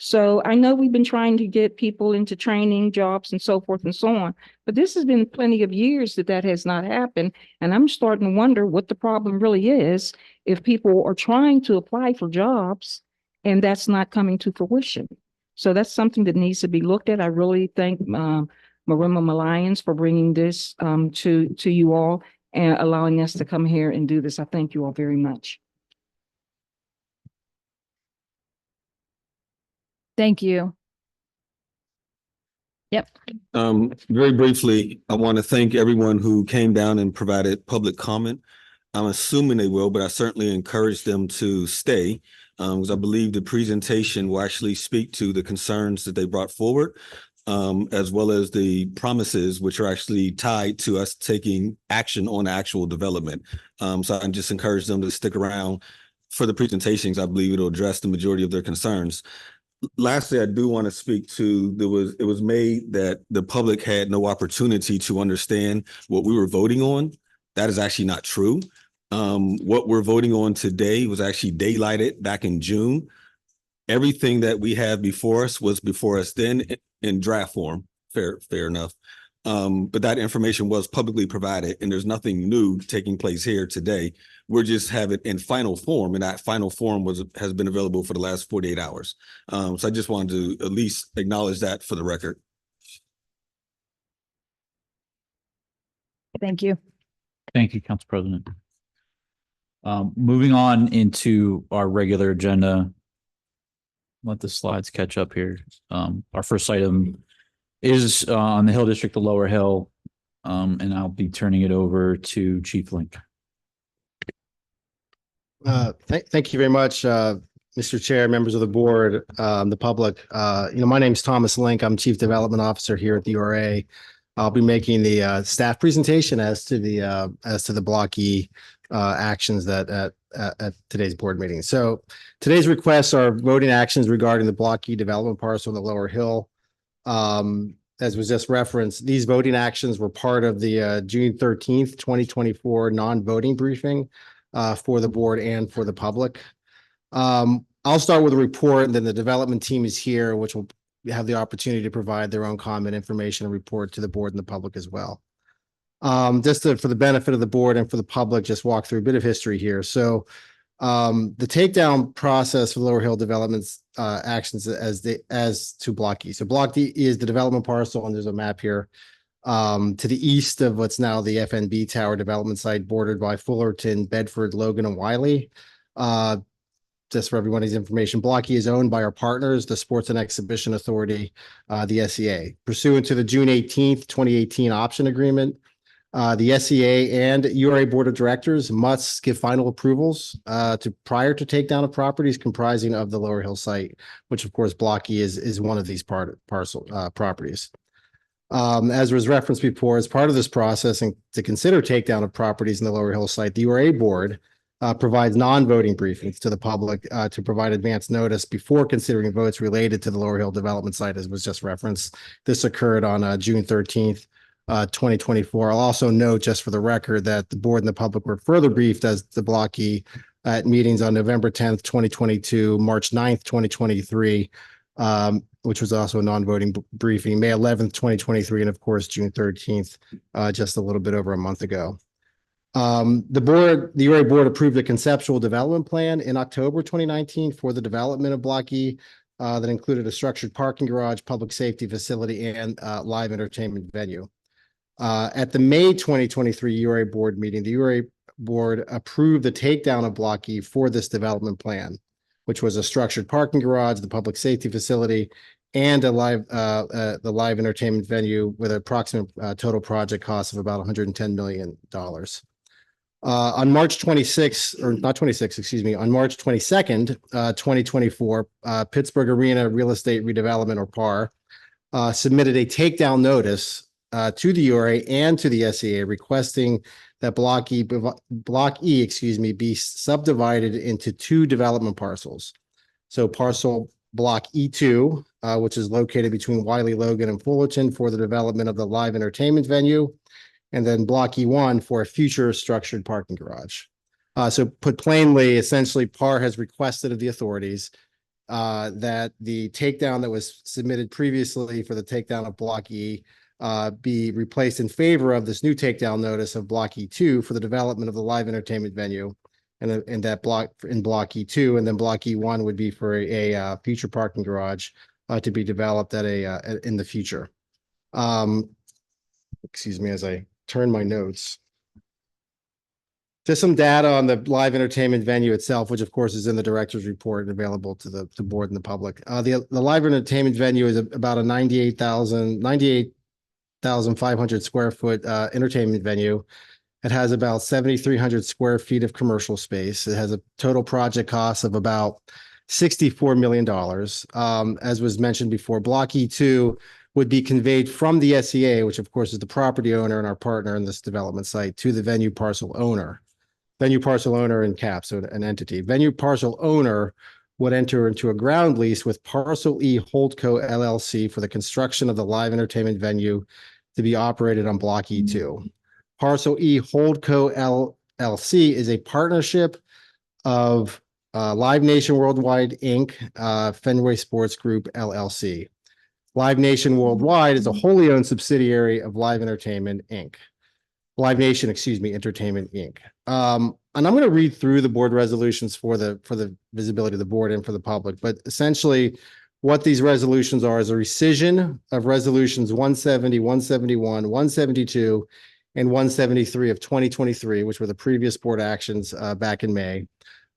I: So I know we've been trying to get people into training jobs and so forth and so on, but this has been plenty of years that has not happened. And I'm starting to wonder what the problem really is if people are trying to apply for jobs and that's not coming to fruition. So that's something that needs to be looked at. I really thank Marima Lyons for bringing this to you all and allowing us to come here and do this. I thank you all very much.
D: Thank you. Yep.
C: Very briefly, I want to thank everyone who came down and provided public comment. I'm assuming they will, but I certainly encourage them to stay because I believe the presentation will actually speak to the concerns that they brought forward, as well as the promises which are actually tied to us taking action on actual development. So I just encourage them to stick around for the presentations. I believe it'll address the majority of their concerns. Lastly, I do want to speak to, it was made that the public had no opportunity to understand what we were voting on. That is actually not true. What we're voting on today was actually daylighted back in June. Everything that we have before us was before us then in draft form. Fair enough. But that information was publicly provided and there's nothing new taking place here today. We're just have it in final form, and that final form has been available for the last 48 hours. So I just wanted to at least acknowledge that for the record.
D: Thank you.
A: Thank you, Council President. Moving on into our regular agenda. Let the slides catch up here. Our first item is on the Hill District, the Lower Hill. And I'll be turning it over to Chief Link.
M: Thank you very much, Mr. Chair, members of the board, the public. My name is Thomas Link. I'm Chief Development Officer here at the URA. I'll be making the staff presentation as to the Block E actions that at today's board meeting. So today's requests are voting actions regarding the Block E development parcel in the Lower Hill. As was just referenced, these voting actions were part of the June 13th, 2024 non-voting briefing for the board and for the public. I'll start with a report, and then the development team is here, which will have the opportunity to provide their own comment, information, and report to the board and the public as well. For the benefit of the board and for the public, just walk through a bit of history here. So the takedown process for Lower Hill Development's actions as to Block E. So Block E is the development parcel, and there's a map here to the east of what's now the FNB Tower development site, bordered by Fullerton, Bedford, Logan, and Wiley. Just for everybody's information, Block E is owned by our partners, the Sports and Exhibition Authority, the SEA. Pursuant to the June 18th, 2018 option agreement, the SEA and URA Board of Directors must give final approvals prior to takedown of properties comprising of the Lower Hill site, which of course Block E is one of these parcel properties. As was referenced before, as part of this process and to consider takedown of properties in the Lower Hill site, the URA Board provides non-voting briefings to the public to provide advance notice before considering votes related to the Lower Hill development site, as was just referenced. This occurred on June 13th, 2024. I'll also note, just for the record, that the board and the public were further briefed as the Block E at meetings on November 10th, 2022, March 9th, 2023, which was also a non-voting briefing, May 11th, 2023, and of course, June 13th, just a little bit over a month ago. The URA Board approved a conceptual development plan in October 2019 for the development of Block E that included a structured parking garage, public safety facility, and live entertainment venue. At the May 2023 URA Board meeting, the URA Board approved the takedown of Block E for this development plan, which was a structured parking garage, the public safety facility, and the live entertainment venue with an approximate total project cost of about $110 million. On March 26th, or not 26th, excuse me, on March 22nd, 2024, Pittsburgh Arena Real Estate Redevelopment, or PAR, submitted a takedown notice to the URA and to the SEA requesting that Block E, be subdivided into two development parcels. So parcel Block E2, which is located between Wiley, Logan, and Fullerton for the development of the live entertainment venue, and then Block E1 for a future structured parking garage. So put plainly, essentially, PAR has requested of the authorities that the takedown that was submitted previously for the takedown of Block E be replaced in favor of this new takedown notice of Block E2 for the development of the live entertainment venue, and that block in Block E2, and then Block E1 would be for a future parking garage to be developed in the future. Excuse me as I turn my notes. Just some data on the live entertainment venue itself, which of course is in the director's report and available to the board and the public. The live entertainment venue is about a 98,500 square foot entertainment venue. It has about 7,300 square feet of commercial space. It has a total project cost of about $64 million. As was mentioned before, Block E2 would be conveyed from the SEA, which of course is the property owner and our partner in this development site, to the venue parcel owner. Venue parcel owner in caps, so an entity. Venue parcel owner would enter into a ground lease with Parcel E Holdco LLC for the construction of the live entertainment venue to be operated on Block E2. Parcel E Holdco LLC is a partnership of Live Nation Worldwide, Inc., Fenway Sports Group, LLC. Live Nation Worldwide is a wholly owned subsidiary of Live Entertainment, Inc. Live Nation, Entertainment, Inc. And I'm going to read through the board resolutions for the visibility of the board and for the public, but essentially what these resolutions are is a rescission of resolutions 170, 171, 172, and 173 of 2023, which were the previous board actions back in May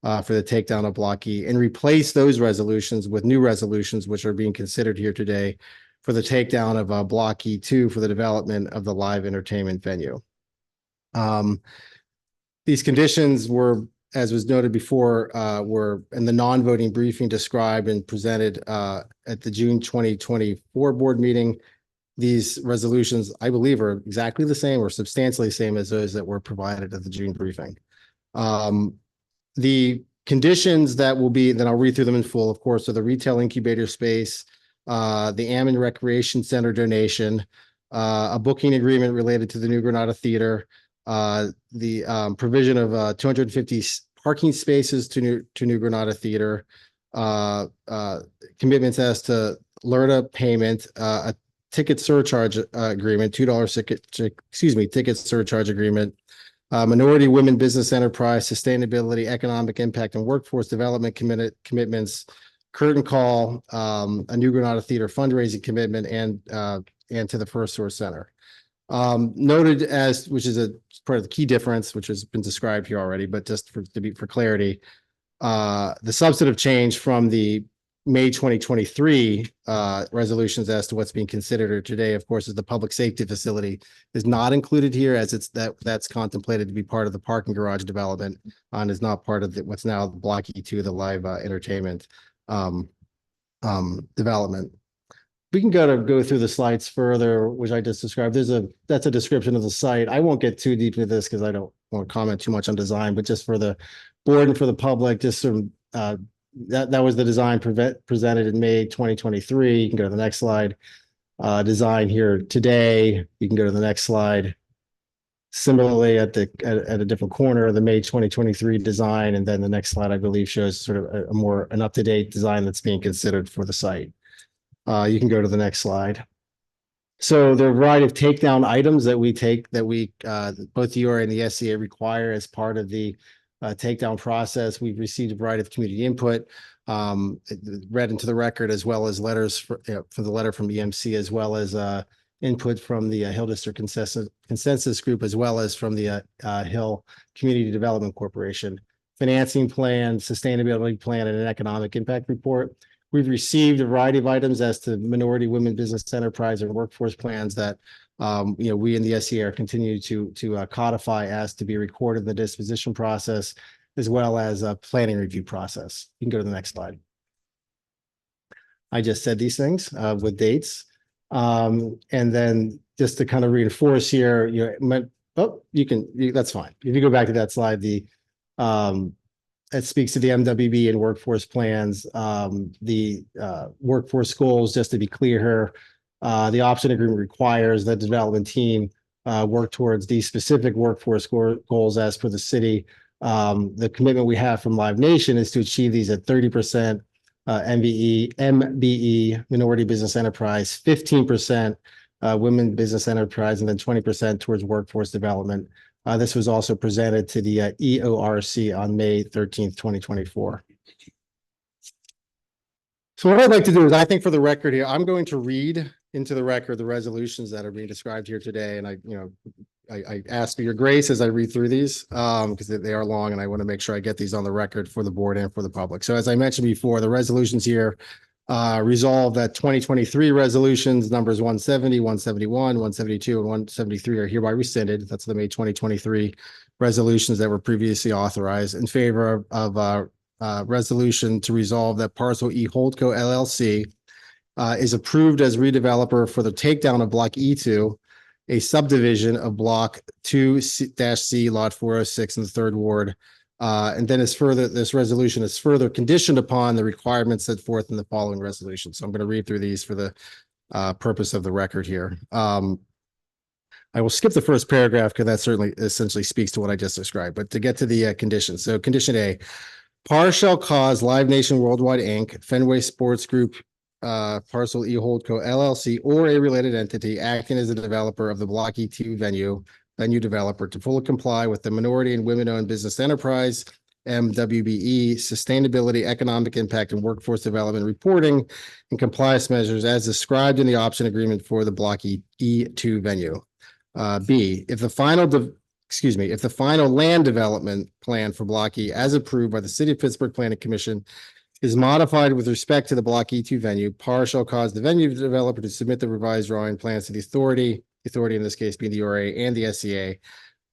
M: for the takedown of Block E, and replace those resolutions with new resolutions, which are being considered here today for the takedown of Block E2 for the development of the live entertainment venue. These conditions were, as was noted before, were in the non-voting briefing described and presented at the June 2024 board meeting. These resolutions, I believe, are exactly the same or substantially the same as those that were provided at the June briefing. The conditions that will be, then I'll read through them in full, of course, are the retail incubator space, the Ammon Recreation Center donation, a booking agreement related to the New Granada Theater, the provision of 250 parking spaces to New Granada Theater, commitments as to LERTA payment, a ticket surcharge agreement, ticket surcharge agreement, minority women business enterprise, sustainability, economic impact, and workforce development commitments, curtain call, a New Granada Theater fundraising commitment, and to the First Source Center. Noted as, which is a part of the key difference, which has been described here already, but just for clarity, the substantive change from the May 2023 resolutions as to what's being considered today, of course, is the public safety facility is not included here, as that's contemplated to be part of the parking garage development and is not part of what's now Block E2, the live entertainment development. We can go through the slides further, which I just described. That's a description of the site. I won't get too deep into this because I don't want to comment too much on design, but just for the board and for the public, just some that was the design presented in May 2023. You can go to the next slide. Design here today. You can go to the next slide. Similarly, at a different corner of the May 2023 design, and then the next slide, I believe, shows sort of an up-to-date design that's being considered for the site. You can go to the next slide. So there are a variety of takedown items that both the URA and the SCA require as part of the takedown process. We've received a variety of community input, read into the record, as well as letters for the letter from EMC, as well as input from the Hill District Consensus Group, as well as from the Hill Community Development Corporation. Financing plan, sustainability plan, and an economic impact report. We've received a variety of items as to minority women business enterprise and workforce plans that we in the SCA are continue to codify as to be recorded in the disposition process, as well as a planning review process. You can go to the next slide. I just said these things with dates. And then just to kind of reinforce here, that's fine. If you go back to that slide, it speaks to the MWB and workforce plans, the workforce goals, just to be clear here. The option agreement requires that the development team work towards these specific workforce goals as per the city. The commitment we have from Live Nation is to achieve these at 30% MBE, minority business enterprise, 15% women business enterprise, and then 20% towards workforce development. This was also presented to the EORC on May 13th, 2024. So what I'd like to do is, I think for the record here, I'm going to read into the record the resolutions that are being described here today. And I ask for your grace as I read through these because they are long, and I want to make sure I get these on the record for the board and for the public. So as I mentioned before, the resolutions here resolve that 2023 resolutions numbers 170, 171, 172, and 173 are hereby rescinded. That's the May 2023 resolutions that were previously authorized in favor of resolution to resolve that Parcel E Holdco LLC is approved as redeveloper for the takedown of Block E2, a subdivision of Block 2-C Lot 406 in the 3rd Ward. And then this resolution is further conditioned upon the requirements set forth in the following resolution. So I'm going to read through these for the purpose of the record here. I will skip the first paragraph because that certainly essentially speaks to what I just described. But to get to the conditions. So condition A, PAR shall cause Live Nation Worldwide Inc., Fenway Sports Group, Parcel E Holdco LLC, or a related entity acting as a developer of the Block E2 venue developer to fully comply with the minority and women-owned business enterprise, MWBE, sustainability, economic impact, and workforce development reporting and compliance measures as described in the option agreement for the Block E2 venue. B, if the final land development plan for Block E as approved by the City of Pittsburgh Planning Commission is modified with respect to the Block E2 venue, PAR shall cause the venue developer to submit the revised drawing plans to the authority in this case being the URA and the SCA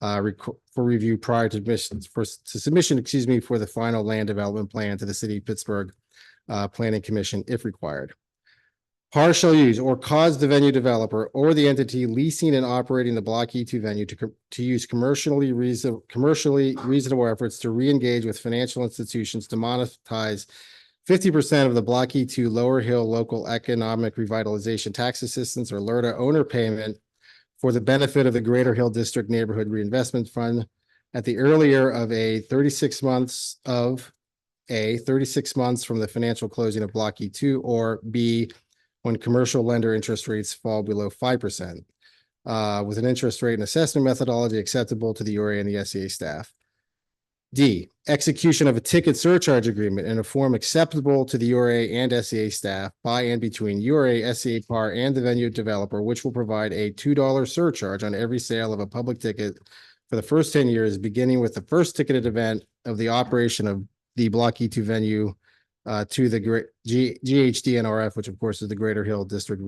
M: for review prior to submission, for the final land development plan to the City of Pittsburgh Planning Commission if required. PAR shall use or cause the venue developer or the entity leasing and operating the Block E2 venue to use commercially reasonable efforts to re-engage with financial institutions to monetize 50% of the Block E2 Lower Hill Local Economic Revitalization Tax Assistance or LRTA owner payment for the benefit of the Greater Hill District Neighborhood Reinvestment Fund at the earlier of 36 months from the financial closing of Block E2, or B, when commercial lender interest rates fall below 5%, with an interest rate and assessment methodology acceptable to the URA and the SCA staff. D, execution of a ticket surcharge agreement in a form acceptable to the URA and SCA staff by and between URA, SCA, PAR, and the venue developer, which will provide a $2 surcharge on every sale of a public ticket for the first 10 years, beginning with the first ticketed event of the operation of the Block E2 venue to the GHDNRF, which of course is the Greater Hill District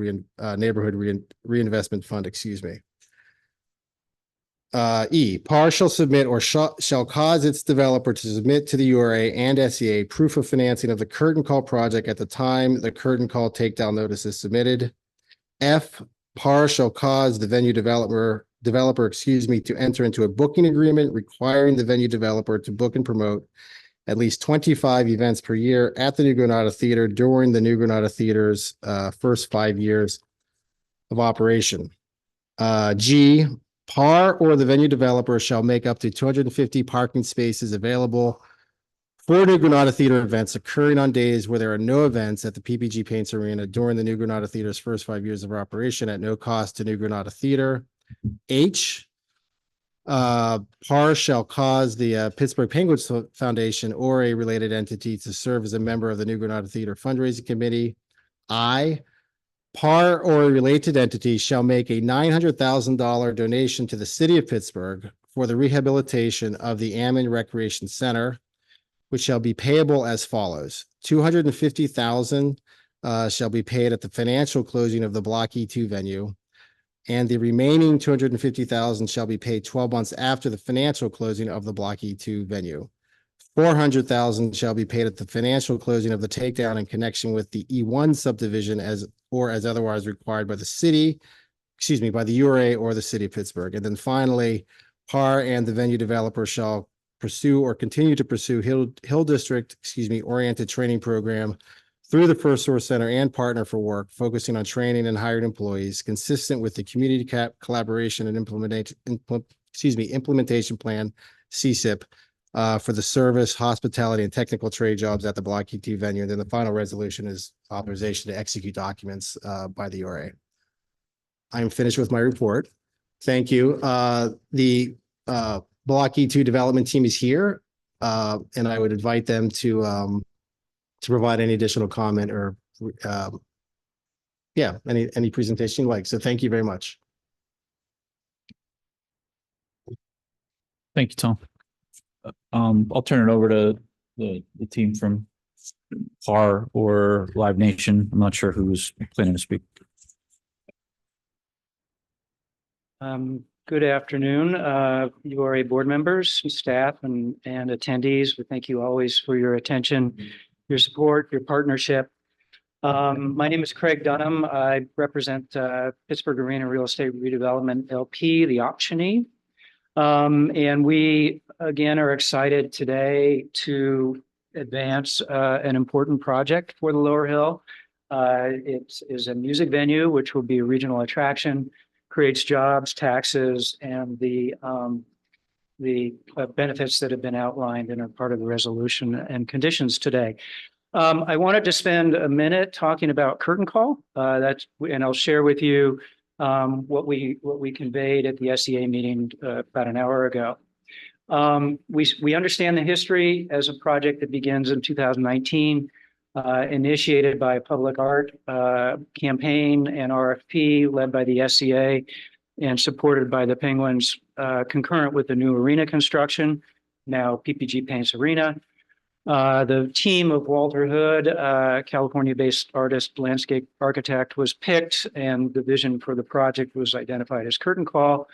M: Neighborhood Reinvestment Fund, E, PAR shall submit or shall cause its developer to submit to the URA and SCA proof of financing of the curtain call project at the time the curtain call takedown notice is submitted. F, PAR shall cause the venue developer, to enter into a booking agreement requiring the venue developer to book and promote at least 25 events per year at the New Granada Theater during the New Granada Theater's first 5 years of operation. G, PAR or the venue developer shall make up to 250 parking spaces available for New Granada Theater events occurring on days where there are no events at the PPG Paints Arena during the New Granada Theater's first 5 years of operation at no cost to New Granada Theater. H, PAR shall cause the Pittsburgh Penguins Foundation or a related entity to serve as a member of the New Granada Theater Fundraising Committee. I, PAR or a related entity shall make a $900,000 donation to the City of Pittsburgh for the rehabilitation of the Ammon Recreation Center, which shall be payable as follows. $250,000 shall be paid at the financial closing of the Block E2 venue, and the remaining $250,000 shall be paid 12 months after the financial closing of the Block E2 venue. $400,000 shall be paid at the financial closing of the takedown in connection with the E1 subdivision as otherwise required by by the URA or the City of Pittsburgh. And then finally, PAR and the venue developer shall pursue or continue to pursue Hill District, oriented training program through the First Source Center and Partner for Work, focusing on training and hired employees consistent with the Community Collaboration and Implementation Plan, CSIP, for the service, hospitality, and technical trade jobs at the Block E2 venue. And then the final resolution is authorization to execute documents by the URA. I'm finished with my report. Thank you. The Block E2 development team is here, and I would invite them to provide any additional comment or any presentation you like. So thank you very much.
A: Thank you, Tom. I'll turn it over to the team from PAR or Live Nation. I'm not sure who's planning to speak.
N: Good afternoon, URA board members, staff, and attendees. We thank you always for your attention, your support, your partnership. My name is Craig Dunham. I represent Pittsburgh Arena Real Estate Redevelopment LP, the optionee. And we, again, are excited today to advance an important project for the Lower Hill. It is a music venue, which will be a regional attraction, creates jobs, taxes, and the benefits that have been outlined and are part of the resolution and conditions today. I wanted to spend a minute talking about curtain call. And I'll share with you what we conveyed at the SEA meeting about an hour ago. We understand the history as a project that begins in 2019, initiated by a public art campaign and RFP led by the SCA. and supported by the Penguins, concurrent with the new arena construction, now PPG Paints Arena. The team of Walter Hood, California-based artist, landscape architect, was picked, and the vision for the project was identified as curtain call.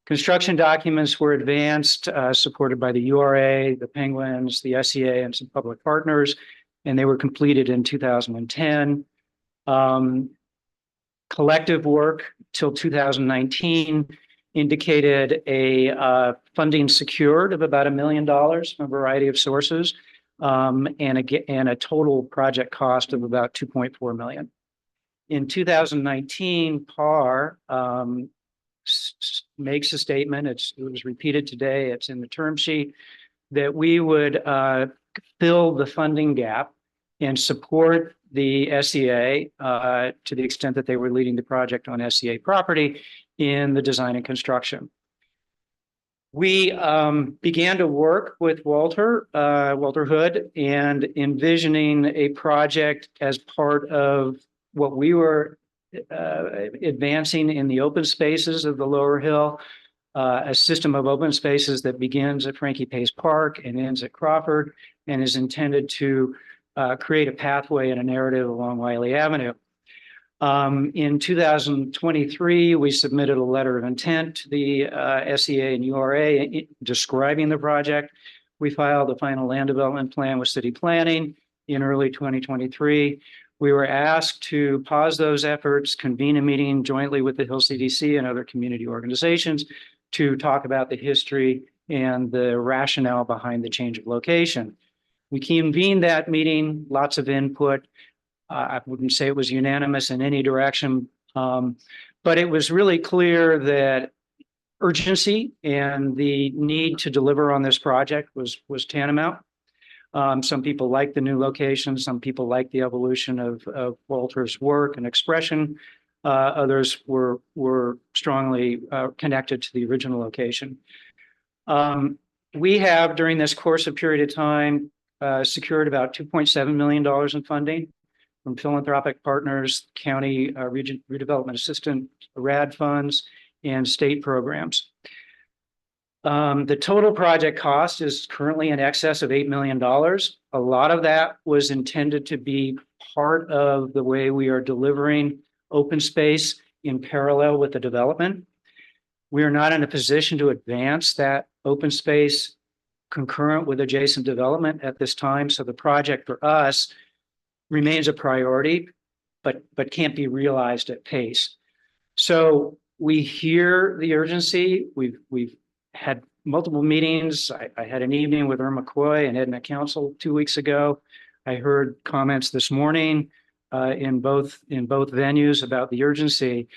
N: Construction documents were advanced, supported by the URA, the Penguins, the SEA, and some public partners, and they were completed in 2010. Collective work till 2019 indicated a funding secured of about $1 million from a variety of sources, and a total project cost of about $2.4 million. In 2019, PAR makes a statement, it was repeated today, it's in the term sheet, that we would fill the funding gap and support the SEA to the extent that they were leading the project on SEA property in the design and construction. We began to work with Walter Hood, and envisioning a project as part of what we were advancing in the open spaces of the Lower Hill, a system of open spaces that begins at Frankie Pace Park and ends at Crawford, and is intended to create a pathway and a narrative along Wiley Avenue. In 2023, we submitted a letter of intent to the SEA and URA describing the project. We filed the final land development plan with city planning in early 2023. We were asked to pause those efforts, convene a meeting jointly with the Hill CDC and other community organizations to talk about the history and the rationale behind the change of location. We convened that meeting, lots of input. I wouldn't say it was unanimous in any direction, but it was really clear that urgency and the need to deliver on this project was tantamount. Some people like the new location, some people like the evolution of Walter's work and expression. Others were strongly connected to the original location. We have, during this course of period of time, secured about $2.7 million in funding from philanthropic partners, county region redevelopment assistant, RAD funds, and state programs. The total project cost is currently in excess of $8 million. A lot of that was intended to be part of the way we are delivering open space in parallel with the development. We are not in a position to advance that open space concurrent with adjacent development at this time. So the project for us remains a priority, but can't be realized at pace. So we hear the urgency. We've had multiple meetings. I had an evening with Irma Coy and Edna Council 2 weeks ago. I heard comments this morning in both venues about the urgency.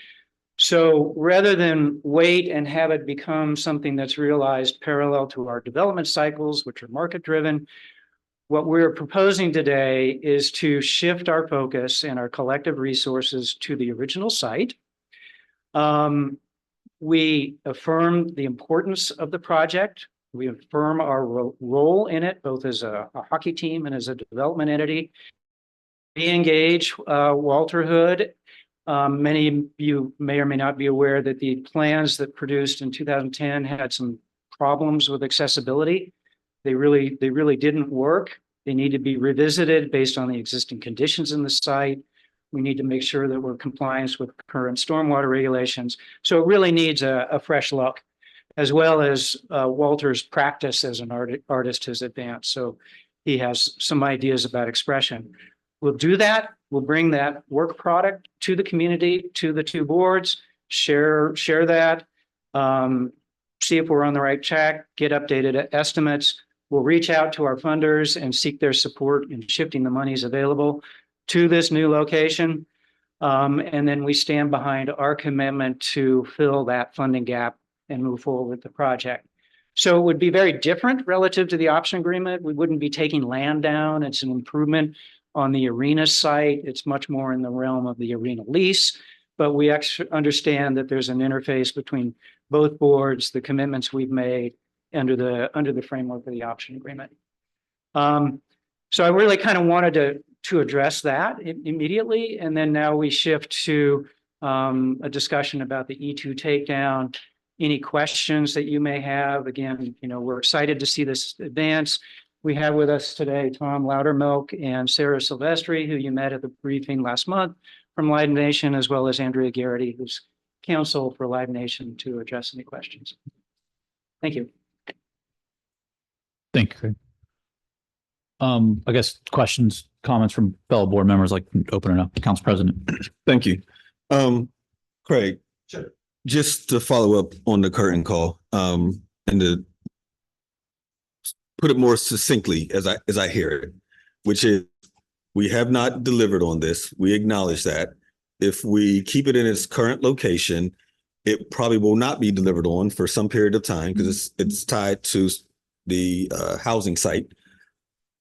N: So rather than wait and have it become something that's realized parallel to our development cycles, which are market driven, what we're proposing today is to shift our focus and our collective resources to the original site. We affirm the importance of the project. We affirm our role in it, both as a hockey team and as a development entity. We engage Walter Hood. Many of you may or may not be aware that the plans that produced in 2010 had some problems with accessibility. They really didn't work. They need to be revisited based on the existing conditions in the site. We need to make sure that we're in compliance with current stormwater regulations. So it really needs a fresh look, as well as Walter's practice as an artist has advanced. So he has some ideas about expression. We'll do that. We'll bring that work product to the community, to the two boards, share that, see if we're on the right track, get updated estimates. We'll reach out to our funders and seek their support in shifting the monies available to this new location. And then we stand behind our commitment to fill that funding gap and move forward with the project. So it would be very different relative to the option agreement. We wouldn't be taking land down. It's an improvement on the arena site. It's much more in the realm of the arena lease, but we understand that there's an interface between both boards, the commitments we've made under the framework of the option agreement. So I really kind of wanted to address that immediately. And then now we shift to a discussion about the E2 takedown, any questions that you may have. Again, we're excited to see this advance. We have with us today Tom Loudermilk and Sarah Silvestri, who you met at the briefing last month from Live Nation, as well as Andrea Garrity, who's counsel for Live Nation, to address any questions. Thank you.
A: Thank you, Craig. I guess questions, comments from fellow board members, like open it up. Council President.
C: Thank you. Craig. Sure. Just to follow up on the curtain call, and to put it more succinctly as I hear it, which is we have not delivered on this. We acknowledge that. If we keep it in its current location, it probably will not be delivered on for some period of time because it's tied to the housing site.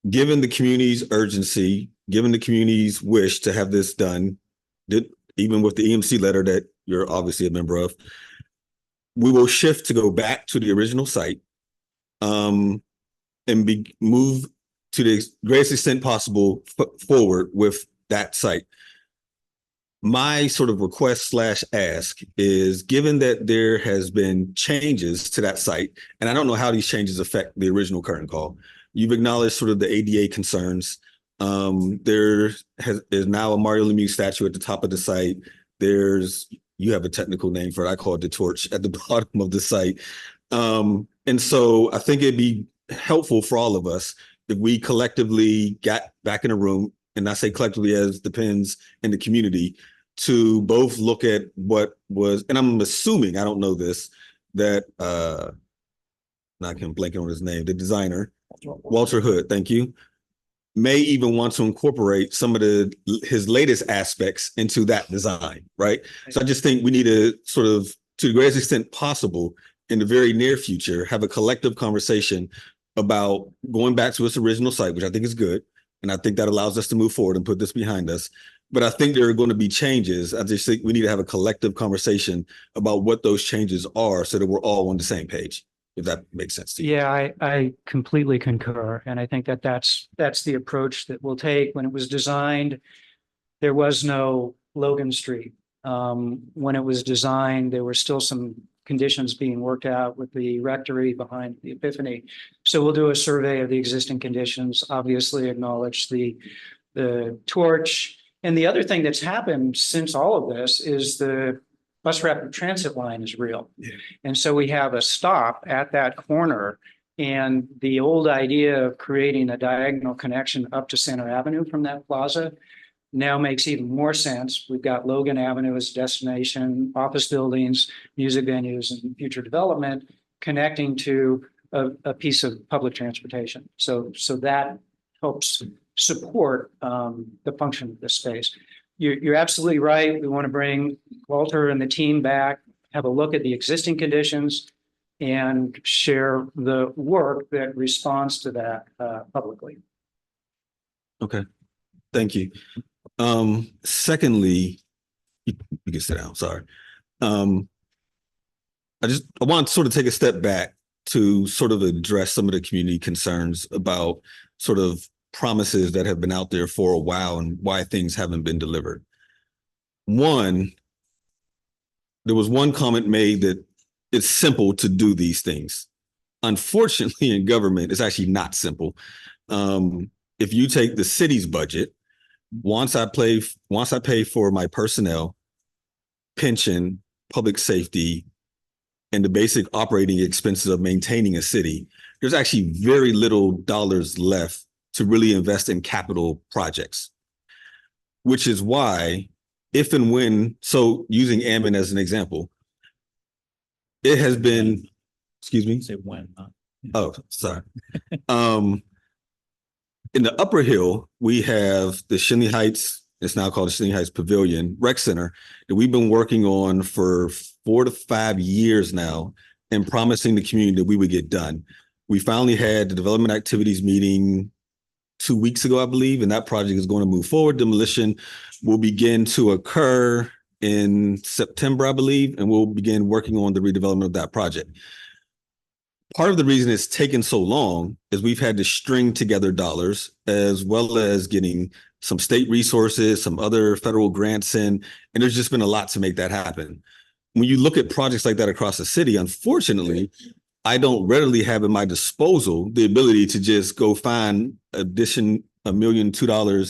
C: Given the community's urgency, given the community's wish to have this done, even with the EMC letter that you're obviously a member of, we will shift to go back to the original site and move to the greatest extent possible forward with that site. My sort of request / ask is, given that there has been changes to that site, and I don't know how these changes affect the original curtain call, you've acknowledged sort of the ADA concerns. There is now a Mario Lemieux statue at the top of the site. You have a technical name for it. I call it the torch at the bottom of the site. And so I think it'd be helpful for all of us if we collectively got back in a room, and I say collectively as depends in the community, to both look at what was, and I'm assuming, I don't know this, that I can blank on his name, the designer, Walter Hood, thank you, may even want to incorporate some of his latest aspects into that design, right? So I just think we need to sort of, to the greatest extent possible, in the very near future, have a collective conversation about going back to its original site, which I think is good. And I think that allows us to move forward and put this behind us. But I think there are going to be changes. I just think we need to have a collective conversation about what those changes are so that we're all on the same page, if that makes sense to you.
N: Yeah, I completely concur. And I think that's the approach that we'll take. When it was designed, there was no Logan Street. When it was designed, there were still some conditions being worked out with the rectory behind the Epiphany. So we'll do a survey of the existing conditions, obviously acknowledge the torch. And the other thing that's happened since all of this is the bus rapid transit line is real. Yeah. And so we have a stop at that corner, and the old idea of creating a diagonal connection up to Center Avenue from that plaza now makes even more sense. We've got Logan Avenue as a destination, office buildings, music venues, and future development connecting to a piece of public transportation. So that helps support the function of this space. You're absolutely right. We want to bring Walter and the team back, have a look at the existing conditions, and share the work that responds to that publicly.
C: Okay, thank you. Secondly, you can sit down, sorry. I want to sort of take a step back to sort of address some of the community concerns about sort of promises that have been out there for a while and why things haven't been delivered. One, there was one comment made that it's simple to do these things. Unfortunately, in government, it's actually not simple. If you take the city's budget, once I pay for my personnel, pension, public safety, and the basic operating expenses of maintaining a city, there's actually very little dollars left to really invest in capital projects, which is why if and when, so using Ammon as an example, it has been, excuse me?
A: Say when, not.
C: Oh, sorry. In the Upper Hill, we have the Shinley Heights, it's now called the Shinley Heights Pavilion Rec Center, that we've been working on for 4 to 5 years now and promising the community that we would get done. We finally had the development activities meeting 2 weeks ago, I believe, and that project is going to move forward. Demolition will begin to occur in September, I believe, and we'll begin working on the redevelopment of that project. Part of the reason it's taken so long is we've had to string together dollars as well as getting some state resources, some other federal grants in, and there's just been a lot to make that happen. When you look at projects like that across the city, unfortunately, I don't readily have at my disposal the ability to just go find $1.2 million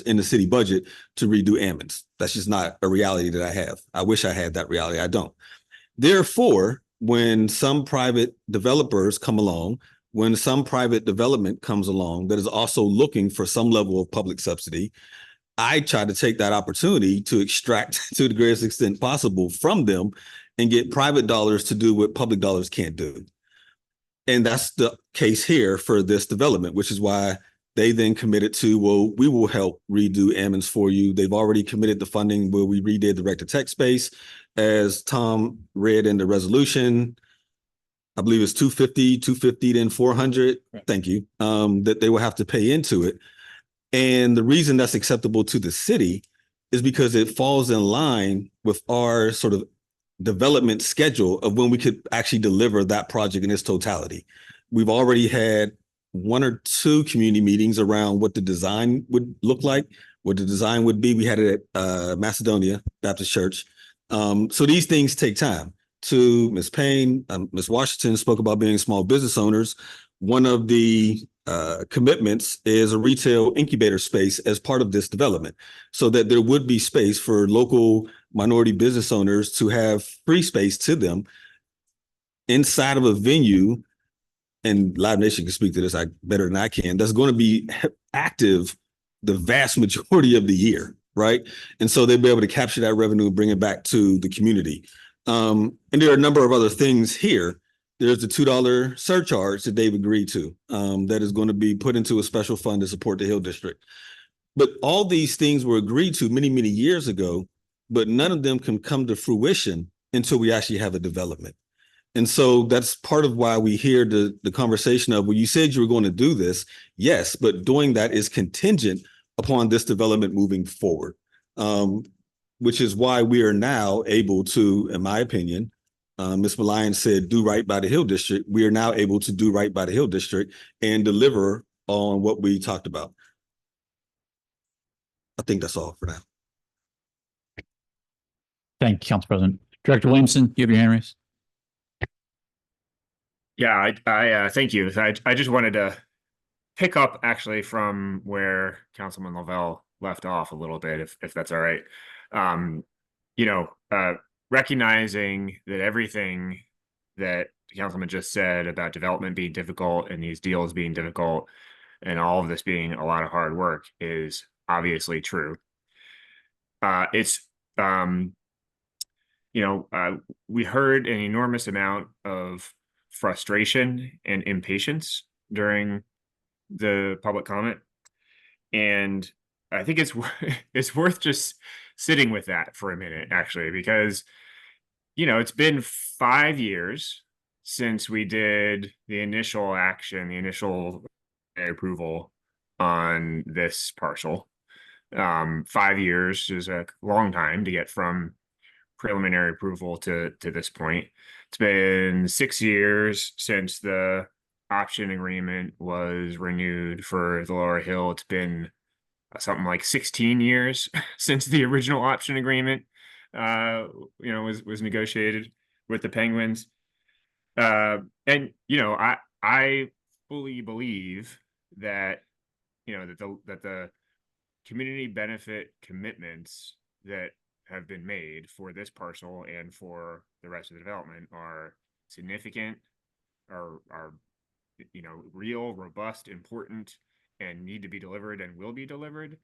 C: in the city budget to redo Ammons. That's just not a reality that I have. I wish I had that reality. I don't. Therefore, when some private developers come along, when some private development comes along that is also looking for some level of public subsidy, I try to take that opportunity to extract to the greatest extent possible from them and get private dollars to do what public dollars can't do. And that's the case here for this development, which is why they then committed to, well, we will help redo Ammons for you. They've already committed the funding where we redid the rec-to-tech space. As Tom read in the resolution, I believe it's 250, then 400. Thank you. That they will have to pay into it. And the reason that's acceptable to the city is because it falls in line with our sort of development schedule of when we could actually deliver that project in its totality. We've already had 1 or 2 community meetings around what the design would look like, what the design would be. We had it at Macedonia Baptist Church. So these things take time. To Ms. Payne, Ms. Washington spoke about being small business owners. One of the commitments is a retail incubator space as part of this development, so that there would be space for local minority business owners to have free space to them inside of a venue. And Live Nation can speak to this better than I can. That's going to be active the vast majority of the year, right? And so they'll be able to capture that revenue and bring it back to the community. And there are a number of other things here. There's the $2 surcharge that they've agreed to that is going to be put into a special fund to support the Hill District. But all these things were agreed to many, many years ago, but none of them can come to fruition until we actually have a development. And so that's part of why we hear the conversation of, well, you said you were going to do this. Yes, but doing that is contingent upon this development moving forward, which is why we are now able to, in my opinion, Ms. Malayan said, do right by the Hill District. We are now able to do right by the Hill District and deliver on what we talked about. I think that's all for now.
A: Thank you, Council President. Director Williamson, you have your hand raised.
O: Yeah, I thank you. I just wanted to pick up actually from where Councilman Lavelle left off a little bit, if that's all right. Recognizing that everything that the councilman just said about development being difficult and these deals being difficult and all of this being a lot of hard work is obviously true. We heard an enormous amount of frustration and impatience during the public comment. And I think it's worth just sitting with that for a minute, actually, because, it's been 5 years since we did the initial action, the initial approval on this parcel. 5 years is a long time to get from preliminary approval to this point. It's been 6 years since the option agreement was renewed for the Lower Hill. It's been something like 16 years since the original option agreement was negotiated with the Penguins. I fully believe that that the community benefit commitments that have been made for this parcel and for the rest of the development are significant, are real, robust, important, and need to be delivered and will be delivered.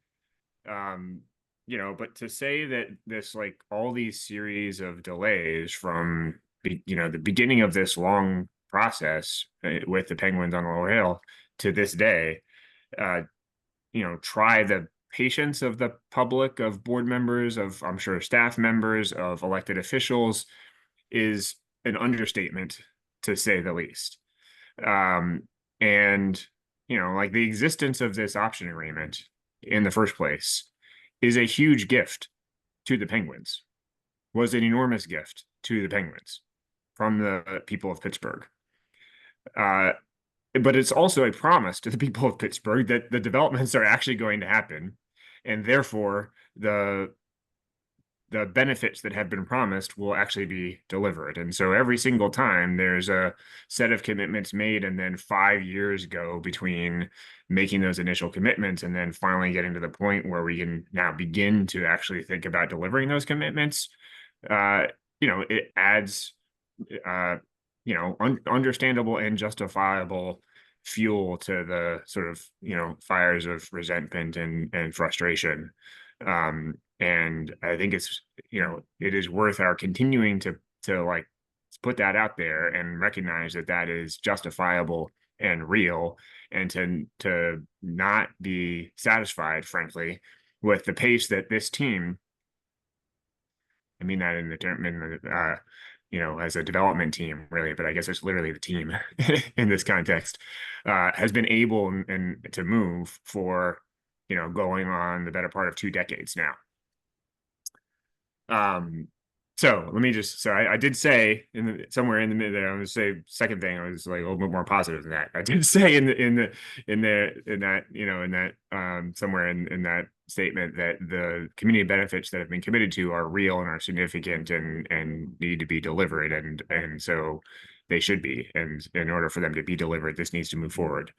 O: But to say that this, like, all these series of delays from the beginning of this long process with the Penguins on the Lower Hill to this day, try the patience of the public, of board members, of, I'm sure, staff members, of elected officials, is an understatement, to say the least. The existence of this option agreement in the first place is a huge gift to the Penguins, was an enormous gift to the Penguins from the people of Pittsburgh. But it's also a promise to the people of Pittsburgh that the developments are actually going to happen and therefore the benefits that have been promised will actually be delivered. And so every single time there's a set of commitments made, and then 5 years go between making those initial commitments and then finally getting to the point where we can now begin to actually think about delivering those commitments. It adds, understandable and justifiable fuel to the sort of, fires of resentment and frustration. And I think it's, it is worth our continuing to like put that out there and recognize that that is justifiable and real, and to not be satisfied, frankly, with the pace that this team, I mean that in the term, as a development team, really, but I guess it's literally the team in this context, has been able and to move for, going on the better part of 2 decades now. So let me just, I did say somewhere in the middle there, I was say second thing, I was like a little bit more positive than that. I did say somewhere in that statement that the community benefits that have been committed to are real and are significant and need to be delivered. And so they should be. And in order for them to be delivered, this needs to move forward.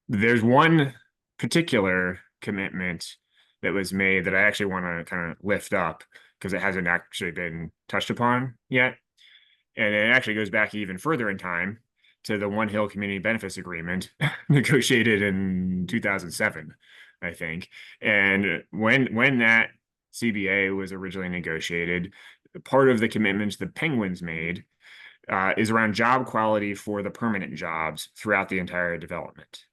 O: There's one particular commitment that was made that I actually want to kind of lift up because it hasn't actually been touched upon yet. And it actually goes back even further in time to the One Hill Community Benefits Agreement negotiated in 2007, I think. And when that CBA was originally negotiated, part of the commitments the Penguins made is around job quality for the permanent jobs throughout the entire development.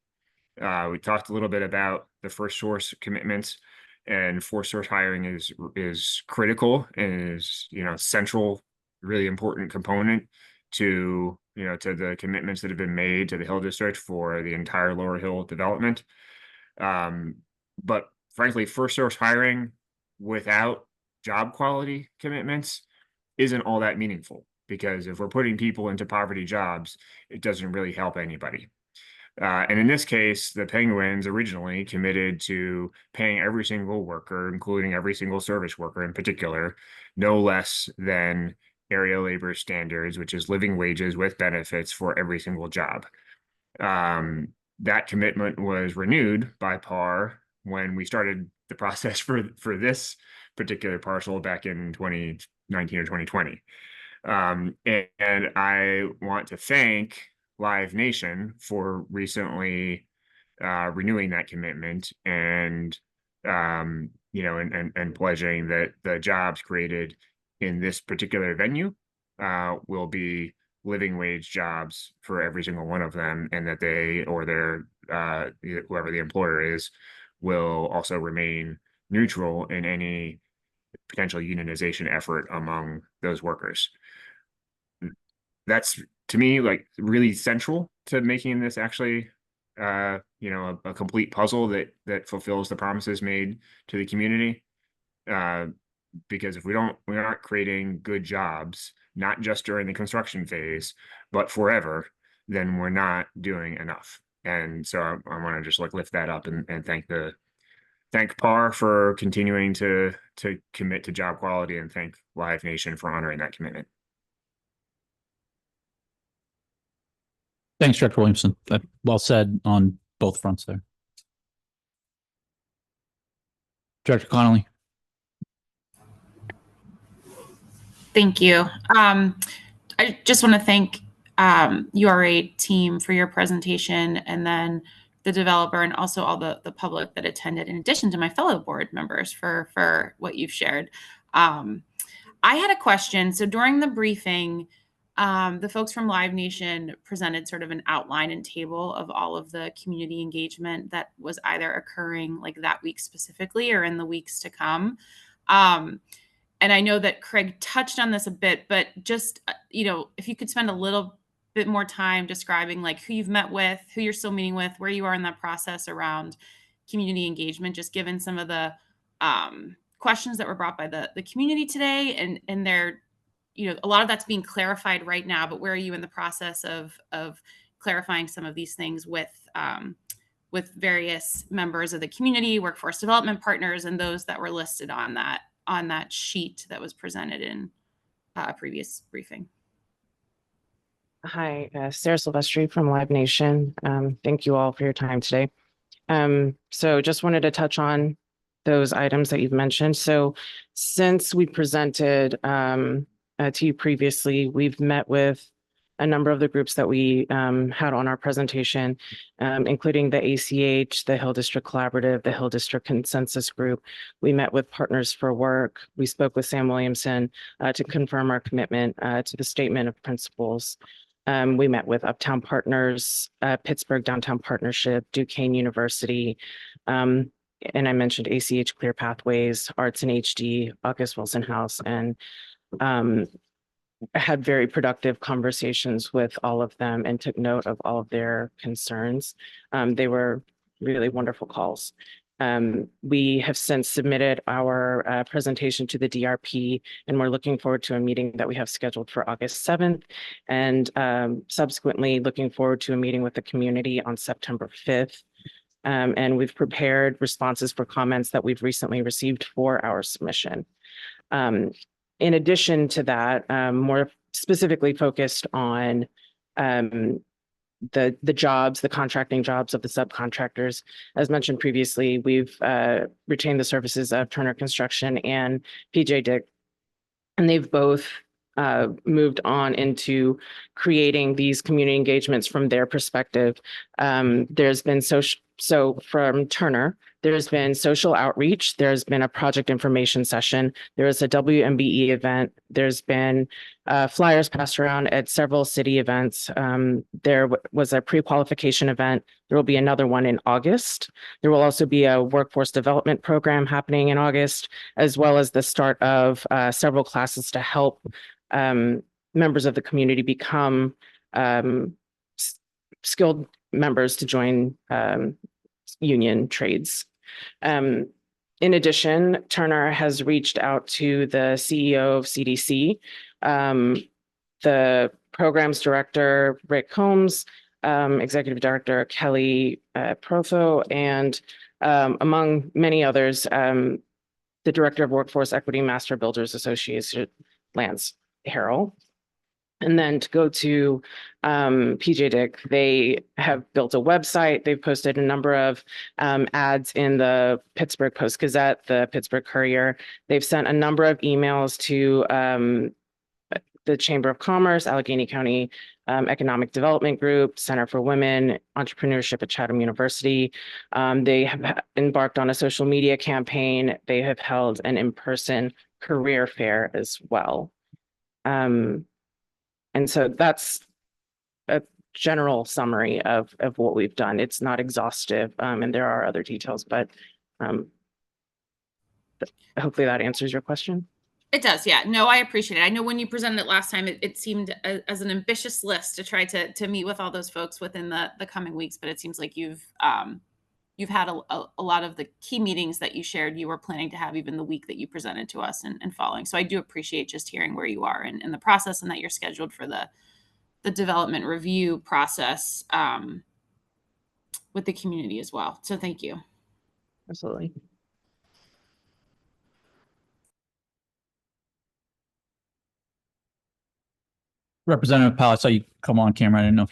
O: We talked a little bit about the first source commitments, and first source hiring is critical and is, central, really important component to, to the commitments that have been made to the Hill District for the entire Lower Hill development. But frankly, first source hiring without job quality commitments isn't all that meaningful, because if we're putting people into poverty jobs, it doesn't really help anybody. And in this case, the Penguins originally committed to paying every single worker, including every single service worker in particular, no less than area labor standards, which is living wages with benefits for every single job. That commitment was renewed by PAR when we started the process for this particular parcel back in 2019 or 2020. And I want to thank Live Nation for recently renewing that commitment and and pledging that the jobs created in this particular venue will be living wage jobs for every single one of them, and that they or their whoever the employer is will also remain neutral in any potential unionization effort among those workers. That's, to me, like really central to making this actually a complete puzzle that fulfills the promises made to the community. Because if we aren't creating good jobs, not just during the construction phase, but forever, then we're not doing enough. And so I want to just like lift that up and thank PAR for continuing to commit to job quality, and thank Live Nation for honoring that commitment.
A: Thanks, Director Williamson. Well said on both fronts there. Director Connolly.
P: Thank you. I just want to thank URA team for your presentation, and then the developer and also all the public that attended, in addition to my fellow board members for what you've shared. I had a question. So during the briefing, the folks from Live Nation presented sort of an outline and table of all of the community engagement that was either occurring like that week specifically or in the weeks to come. And I know that Craig touched on this a bit, but just, if you could spend a little bit more time describing like who you've met with, who you're still meeting with, where you are in that process around community engagement, just given some of the questions that were brought by the community today, and they're, a lot of that's being clarified right now, but where are you in the process of clarifying some of these things with with various members of the community, workforce development partners, and those that were listed on that sheet that was presented in a previous briefing.
Q: Hi, Sarah Silvestri from Live Nation. Thank you all for your time today. So just wanted to touch on those items that you've mentioned. So since we presented to you previously, we've met with a number of the groups that we had on our presentation, including the ACH, the Hill District Collaborative, the Hill District Consensus Group. We met with Partners for Work. We spoke with Sam Williamson to confirm our commitment to the Statement of Principles. We met with Uptown Partners, Pittsburgh Downtown Partnership, Duquesne University, and I mentioned ACH Clear Pathways, Arts in HD, August Wilson House, and had very productive conversations with all of them and took note of all of their concerns. They were really wonderful calls. We have since submitted our presentation to the DRP, and we're looking forward to a meeting that we have scheduled for August 7th, and subsequently looking forward to a meeting with the community on September 5th. And we've prepared responses for comments that we've recently received for our submission. In addition to that, more specifically focused on the jobs, the contracting jobs of the subcontractors. As mentioned previously, we've retained the services of Turner Construction and PJ Dick, and they've both moved on into creating these community engagements from their perspective. There's been so from Turner, there's been social outreach, there's been a project information session, there was a WMBE event, there's been flyers passed around at several city events. There was a pre-qualification event. There will be another one in August. There will also be a workforce development program happening in August, as well as the start of several classes to help members of the community become skilled members to join union trades. In addition, Turner has reached out to the CEO of CDC, the programs director, Rick Holmes, executive director, Kelly Protho, and among many others, the director of Workforce Equity Master Builders Association, Lance Harrell. And then to go to PJ Dick, they have built a website. They've posted a number of ads in the Pittsburgh Post-Gazette, the Pittsburgh Courier. They've sent a number of emails to the Chamber of Commerce, Allegheny County Economic Development Group, Center for Women, Entrepreneurship at Chatham University. They have embarked on a social media campaign. They have held an in-person career fair as well. And so that's a general summary of what we've done. It's not exhaustive, and there are other details, but hopefully that answers your question.
P: It does, yeah. No, I appreciate it. I know when you presented it last time, it seemed as an ambitious list to try to meet with all those folks within the coming weeks, but it seems like you've had a lot of the key meetings that you shared you were planning to have even the week that you presented to us and following. So I do appreciate just hearing where you are in the process and that you're scheduled for the development review process with the community as well. So thank you.
Q: Absolutely.
A: Representative Powell, I saw you come on camera. I didn't know if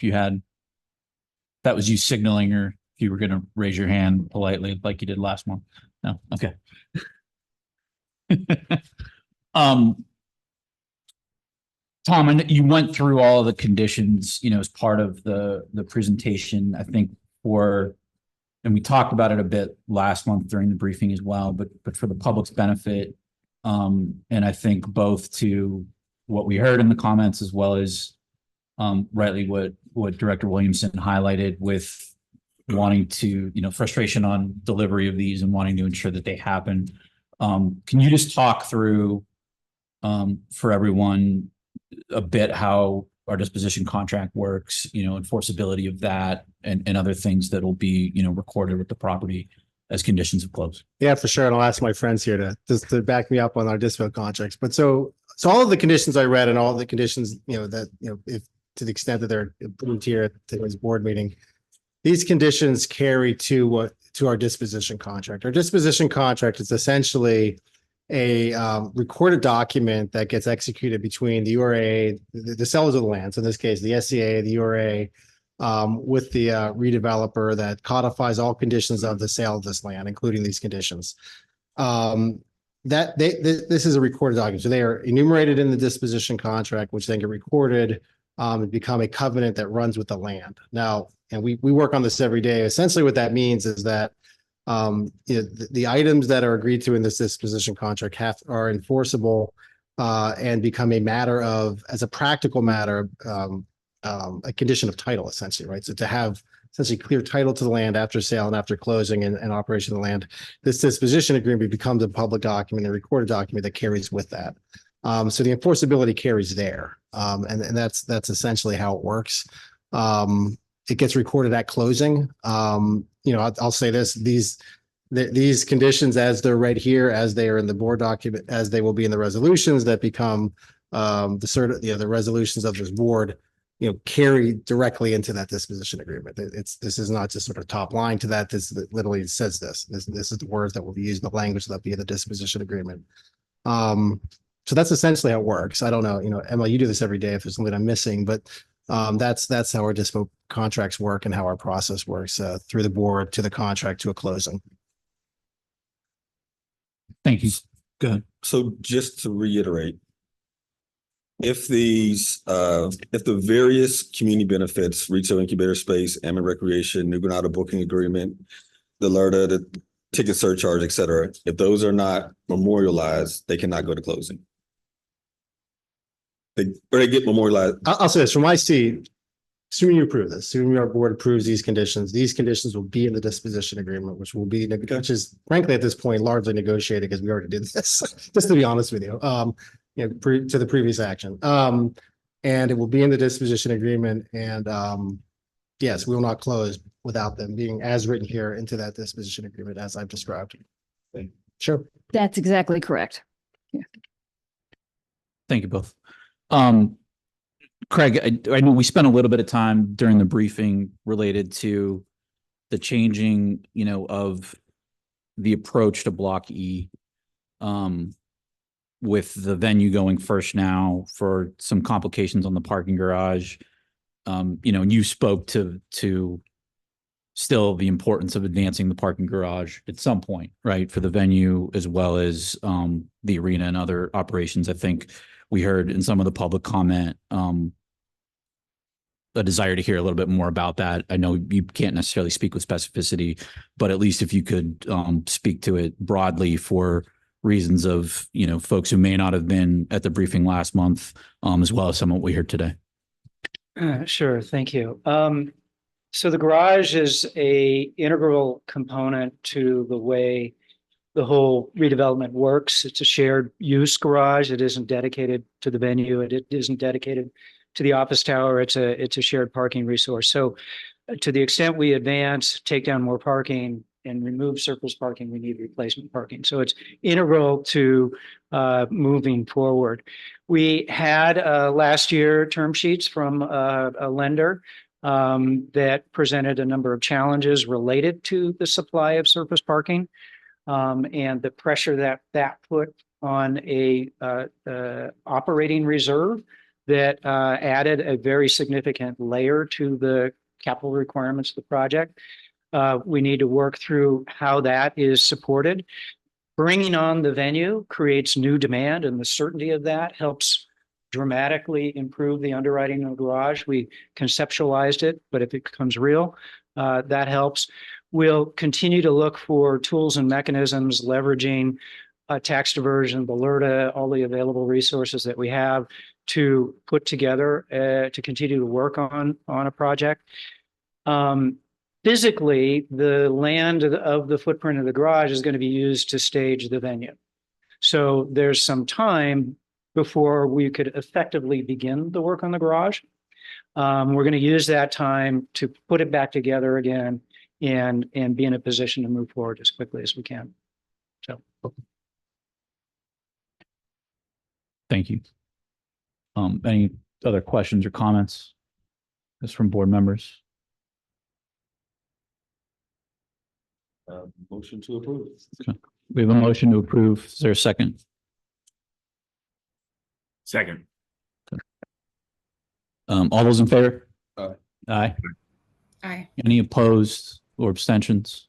A: that was you signaling or if you were going to raise your hand politely like you did last month. No, okay. Tom, and you went through all of the conditions, as part of the presentation, I think and we talked about it a bit last month during the briefing as well, but for the public's benefit, and I think both to what we heard in the comments as well as rightly what Director Williamson highlighted with wanting to, frustration on delivery of these and wanting to ensure that they happen. Can you just talk through for everyone a bit how our disposition contract works, enforceability of that and other things that will be, recorded with the property as conditions of close?
M: Yeah, for sure. And I'll ask my friends here to back me up on our dispo contracts. But so all of the conditions I read and all the conditions, if to the extent that they're approved here at today's board meeting, these conditions carry to our disposition contract. Our disposition contract is essentially a recorded document that gets executed between the URA, the sellers of the land, so in this case, the SCA, the URA, with the redeveloper that codifies all conditions of the sale of this land, including these conditions. This is a recorded document. So they are enumerated in the disposition contract, which then get recorded and become a covenant that runs with the land. Now, and we work on this every day. Essentially, what that means is that the items that are agreed to in this disposition contract are enforceable and become a matter of, as a practical matter, a condition of title, essentially, right? So to have essentially clear title to the land after sale and after closing and operation of the land, this disposition agreement becomes a public document, a recorded document that carries with that. So the enforceability carries there. And that's essentially how it works. It gets recorded at closing. I'll say this, these conditions, as they're right here, as they are in the board document, as they will be in the resolutions that become the resolutions of this board, carry directly into that disposition agreement. This is not just sort of top line to that. This literally says this is the words that will be used, the language that will be in the disposition agreement. So that's essentially how it works. I don't know, Emma, you do this every day if there's something I'm missing, but that's how our dispo contracts work and how our process works through the board to the contract to a closing.
A: Thank you. Go ahead.
C: So just to reiterate, if the various community benefits, retail incubator space, Ammon Recreation, New Granada booking agreement, the LERTA, the ticket surcharge, et cetera, if those are not memorialized, they cannot go to closing. They get memorialized.
M: I'll say this from my seat, assuming you approve this, assuming our board approves these conditions will be in the disposition agreement, which is frankly at this point largely negotiated because we already did this, just to be honest with you, to the previous action. And it will be in the disposition agreement. And yes, we will not close without them being as written here into that disposition agreement as I've described. Sure.
D: That's exactly correct. Yeah.
A: Thank you both. Craig, I know we spent a little bit of time during the briefing related to the changing, of the approach to Block E, with the venue going first now for some complications on the parking garage. And you spoke to still the importance of advancing the parking garage at some point, right, for the venue as well as the arena and other operations. I think we heard in some of the public comment a desire to hear a little bit more about that. I know you can't necessarily speak with specificity, but at least if you could speak to it broadly for reasons of, folks who may not have been at the briefing last month, as well as some of what we heard today.
N: Sure. Thank you. So the garage is a integral component to the way the whole redevelopment works. It's a shared use garage. It isn't dedicated to the venue. It isn't dedicated to the office tower. It's a shared parking resource. So to the extent we advance, take down more parking and remove surplus parking, we need replacement parking. So it's integral to moving forward. We had last year term sheets from a lender that presented a number of challenges related to the supply of surface parking and the pressure that put on a operating reserve that added a very significant layer to the capital requirements of the project. We need to work through how that is supported. Bringing on the venue creates new demand, and the certainty of that helps dramatically improve the underwriting of the garage. We conceptualized it, but if it becomes real, that helps. We'll continue to look for tools and mechanisms leveraging tax diversion, the LERTA, all the available resources that we have to put together to continue to work on a project. Physically, the land of the footprint of the garage is going to be used to stage the venue. So there's some time before we could effectively begin the work on the garage. We're going to use that time to put it back together again and be in a position to move forward as quickly as we can. So.
A: Thank you. Any other questions or comments just from board members?
C: Motion to approve.
A: We have a motion to approve. Is there a second?
O: Second.
A: All those in favor?
C: Aye.
A: Aye.
P: Aye.
A: Any opposed or abstentions?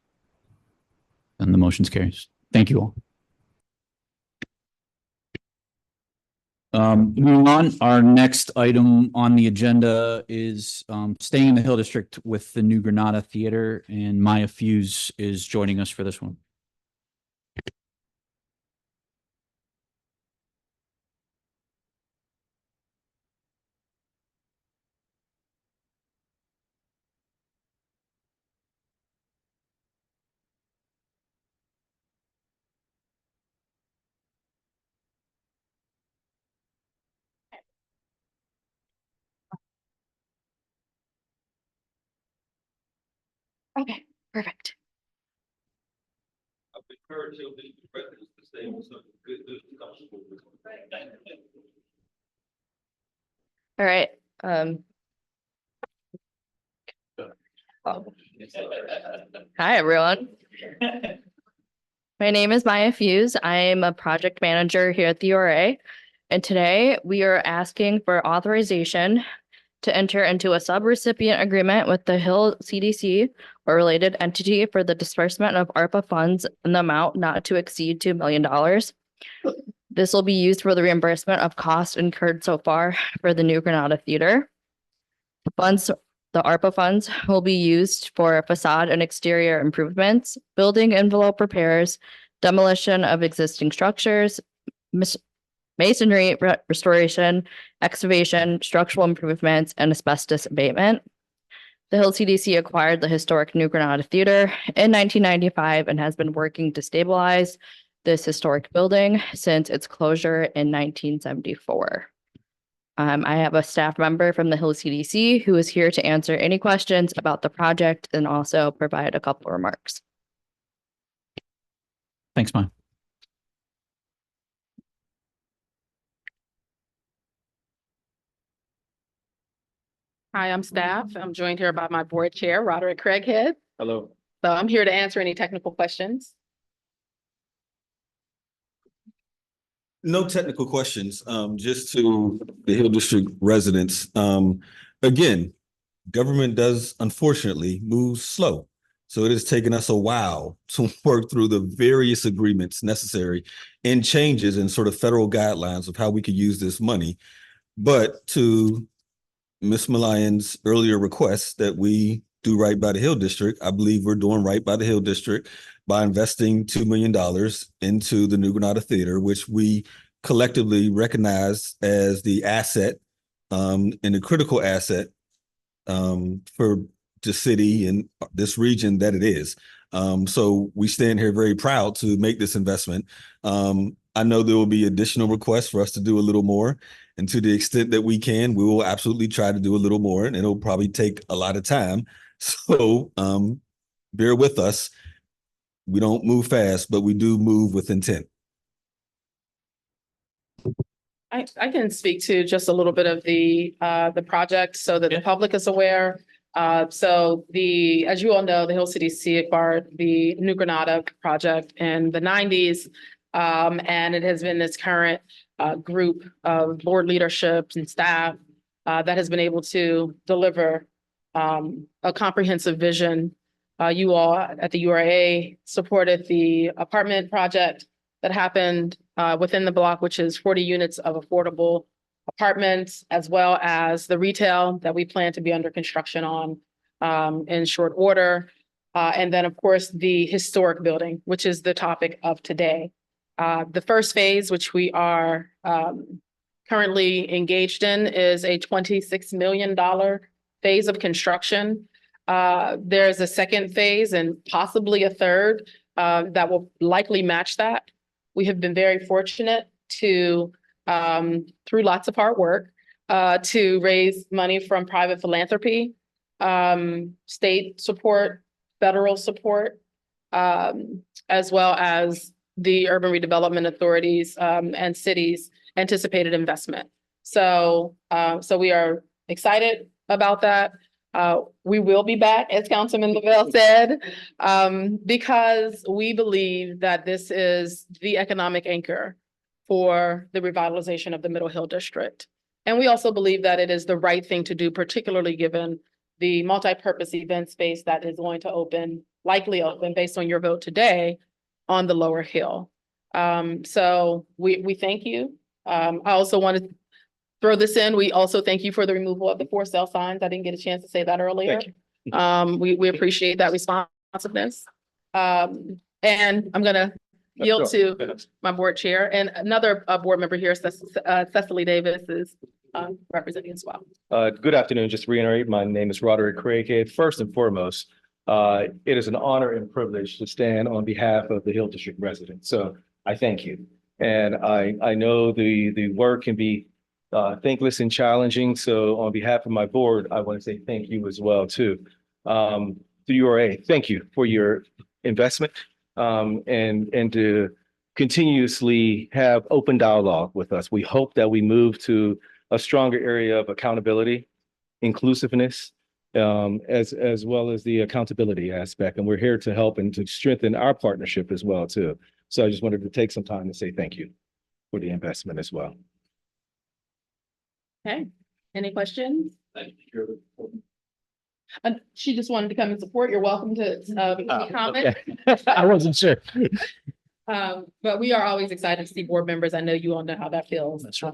A: And the motion's carries. Thank you all. Moving on, our next item on the agenda is staying in the Hill District with the New Granada Theater, and Maya Fuse is joining us for this one.
F: Okay, perfect. All right. Hi, everyone. My name is Maya Fuse. I am a project manager here at the URA. And today we are asking for authorization to enter into a subrecipient agreement with the Hill CDC or related entity for the disbursement of ARPA funds in the amount not to exceed $2 million. This will be used for the reimbursement of costs incurred so far for the New Granada Theater. The ARPA funds will be used for facade and exterior improvements, building envelope repairs, demolition of existing structures, masonry restoration, excavation, structural improvements, and asbestos abatement. The Hill CDC acquired the historic New Granada Theater in 1995 and has been working to stabilize this historic building since its closure in 1974. I have a staff member from the Hill CDC who is here to answer any questions about the project and also provide a couple of remarks.
A: Thanks, Maya.
E: Hi, I'm staff. I'm joined here by my board chair, Roderick Craighead.
C: Hello.
E: So I'm here to answer any technical questions.
C: No technical questions, just to the Hill District residents. Again, government does unfortunately move slow. So it has taken us a while to work through the various agreements necessary and changes in sort of federal guidelines of how we could use this money. But to Ms. Malayan's earlier request that we do right by the Hill District, I believe we're doing right by the Hill District by investing $2 million into the New Granada Theater, which we collectively recognize as the asset and the critical asset for the city and this region that it is. So we stand here very proud to make this investment. I know there will be additional requests for us to do a little more. And to the extent that we can, we will absolutely try to do a little more, and it'll probably take a lot of time. So bear with us. We don't move fast, but we do move with intent.
E: I can speak to just a little bit of the project so that the public is aware. So as you all know, the Hill CDC acquired the New Granada project in the 90s. And it has been this current group of board leadership and staff that has been able to deliver a comprehensive vision. You all at the URA supported the apartment project that happened within the block, which is 40 units of affordable apartments, as well as the retail that we plan to be under construction on in short order. And then, of course, the historic building, which is the topic of today. The first phase, which we are currently engaged in, is a $26 million phase of construction. There's a second phase and possibly a third that will likely match that. We have been very fortunate to, through lots of hard work, to raise money from private philanthropy, state support, federal support, as well as the urban redevelopment authorities and cities' anticipated investment. So we are excited about that. We will be back, as Councilman Lavelle said, because we believe that this is the economic anchor for the revitalization of the Middle Hill District. And we also believe that it is the right thing to do, particularly given the multipurpose event space that is going to open, likely open based on your vote today on the Lower Hill. So we thank you. I also want to throw this in. We also thank you for the removal of the for sale signs. I didn't get a chance to say that earlier. We appreciate that responsiveness. And I'm gonna yield to my board chair, and another board member here, Cecily Davis, is representing as well.
R: Good afternoon. Just to reiterate, my name is Roderick Craighead. First and foremost, it is an honor and privilege to stand on behalf of the Hill District residents. So I thank you. And I know the work can be thankless and challenging. So on behalf of my board, I want to say thank you as well too. The URA, thank you for your investment and to continuously have open dialogue with us. We hope that we move to a stronger area of accountability, inclusiveness, as well as the accountability aspect. And we're here to help and to strengthen our partnership as well too. So I just wanted to take some time to say thank you for the investment as well.
E: Okay, any questions? She just wanted to come and support. You're welcome to comment.
M: Okay. I wasn't sure.
E: But we are always excited to see board members. I know you all know how that feels.
A: That's right.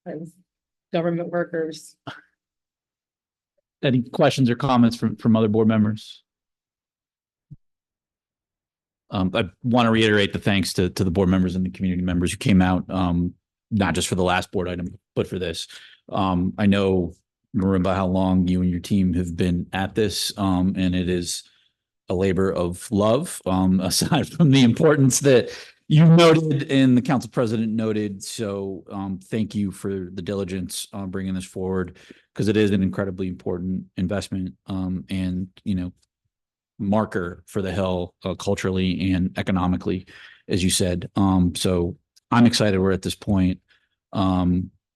E: As government workers.
A: Any questions or comments from other board members? I want to reiterate the thanks to the board members and the community members who came out, not just for the last board item, but for this. I know, Marimba, how long you and your team have been at this, and it is a labor of love, aside from the importance that you noted and the council president noted. So thank you for the diligence on bringing this forward, because it is an incredibly important investment and, you know, marker for the Hill culturally and economically, as you said. So I'm excited we're at this point.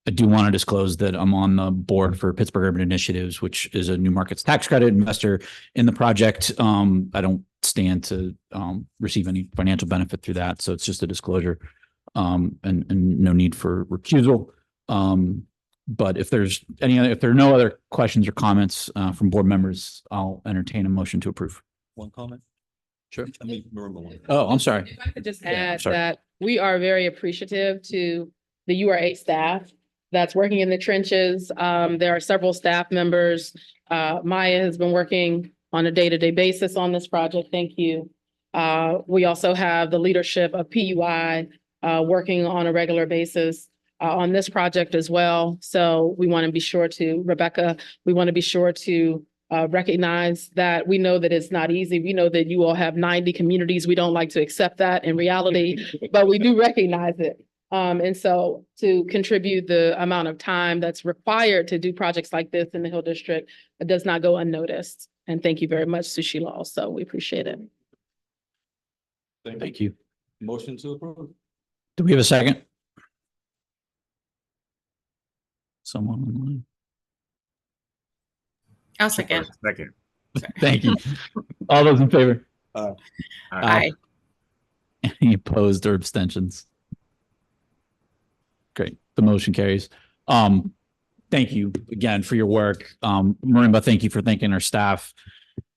A: I do want to disclose that I'm on the board for Pittsburgh Urban Initiatives, which is a new markets tax credit investor in the project. I don't stand to receive any financial benefit through that. So it's just a disclosure and no need for recusal. But if there are no other questions or comments from board members, I'll entertain a motion to approve.
C: One comment?
A: Sure.
C: I mean, Marimba one.
A: Oh, I'm sorry.
E: If I could just add that we are very appreciative to the URA staff that's working in the trenches. There are several staff members. Maya has been working on a day-to-day basis on this project. Thank you. We also have the leadership of PUI working on a regular basis on this project as well. So we want to be sure to, Rebecca, we want to be sure to recognize that we know that it's not easy. We know that you all have 90 communities. We don't like to accept that in reality, but we do recognize it. And so to contribute the amount of time that's required to do projects like this in the Hill District, it does not go unnoticed. And thank you very much, Sushila, also. We appreciate it.
A: Thank you.
C: Motion to approve.
A: Do we have a second? Someone online.
P: I'll second.
O: Second.
A: Thank you. All those in favor?
P: Aye.
A: Any opposed or abstentions? Great. The motion carries. Thank you again for your work. Marimba, thank you for thanking our staff.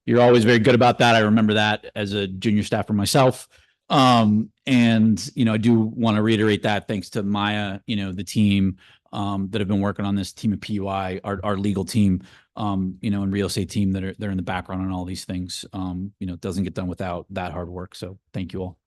A: You're always very good about that. I remember that as a junior staffer myself. And, you know, I do want to reiterate that thanks to Maya, you know, the team that have been working on this, team of PUI, our legal team, you know, and real estate team they're in the background on all these things. You know, it doesn't get done without that hard work. So thank you all.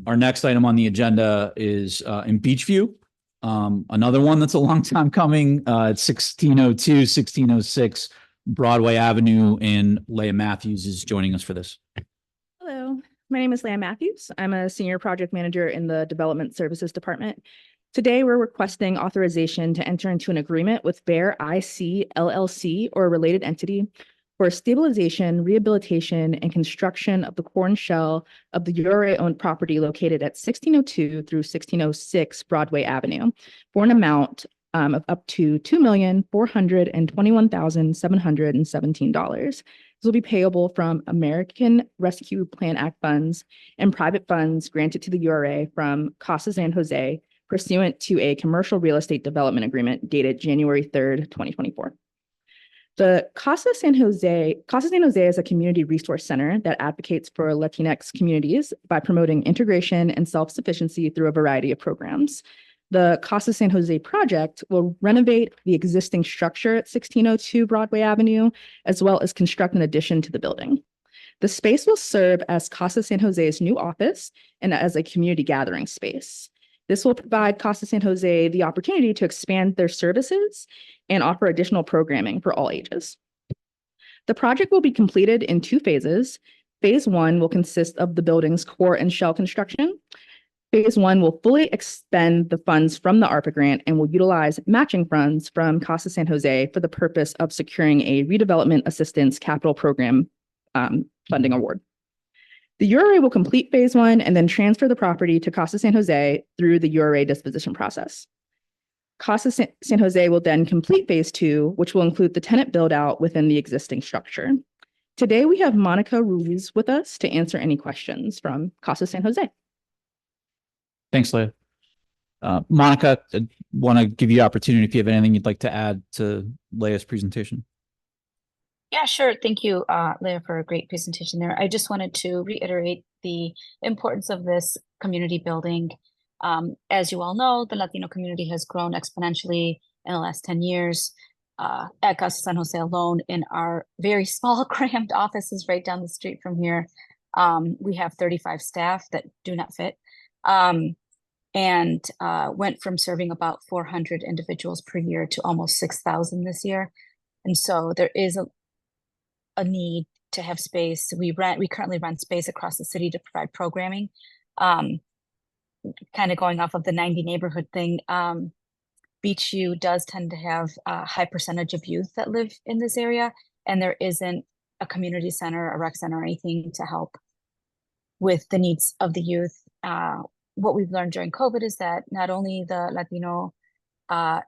A: Our next item on the agenda is in Beachview. Another one that's a long time coming. It's 1602, 1606 Broadway Avenue, and Leah Matthews is joining us for this.
S: Hello, my name is Leah Matthews. I'm a senior project manager in the Development Services Department. Today, we're requesting authorization to enter into an agreement with Bear IC LLC or a related entity for stabilization, rehabilitation, and construction of the core and shell of the URA-owned property located at 1602 through 1606 Broadway Avenue for an amount of up to $2,421,717. This will be payable from American Rescue Plan Act funds and private funds granted to the URA from Casa San Jose pursuant to a commercial real estate development agreement dated January 3rd, 2024. The Casa San Jose is a community resource center that advocates for Latinx communities by promoting integration and self-sufficiency through a variety of programs. The Casa San Jose project will renovate the existing structure at 1602 Broadway Avenue, as well as construct an addition to the building. The space will serve as Casa San Jose's new office and as a community gathering space. This will provide Casa San Jose the opportunity to expand their services and offer additional programming for all ages. The project will be completed in 2 phases. Phase 1 will consist of the building's core and shell construction. Phase 1 will fully expend the funds from the ARPA grant and will utilize matching funds from Casa San Jose for the purpose of securing a redevelopment assistance capital program funding award. The URA will complete phase 1 and then transfer the property to Casa San Jose through the URA disposition process. Casa San Jose will then complete phase 2, which will include the tenant build out within the existing structure. Today, we have Monica Ruiz with us to answer any questions from Casa San Jose.
A: Thanks, Leah. Monica, I want to give you the opportunity if you have anything you'd like to add to Leah's presentation.
T: Yeah, sure. Thank you, Leah, for a great presentation there. I just wanted to reiterate the importance of this community building. As you all know, the Latino community has grown exponentially in the last 10 years. At Casa San Jose alone, in our very small, cramped offices right down the street from here, we have 35 staff that do not fit, and went from serving about 400 individuals per year to almost 6,000 this year. And so there is a need to have space. We currently rent space across the city to provide programming. Kind of going off of the 90 neighborhood thing, Beachview does tend to have a high percentage of youth that live in this area, and there isn't a community center, a rec center, or anything to help with the needs of the youth. What we've learned during COVID is that not only the Latino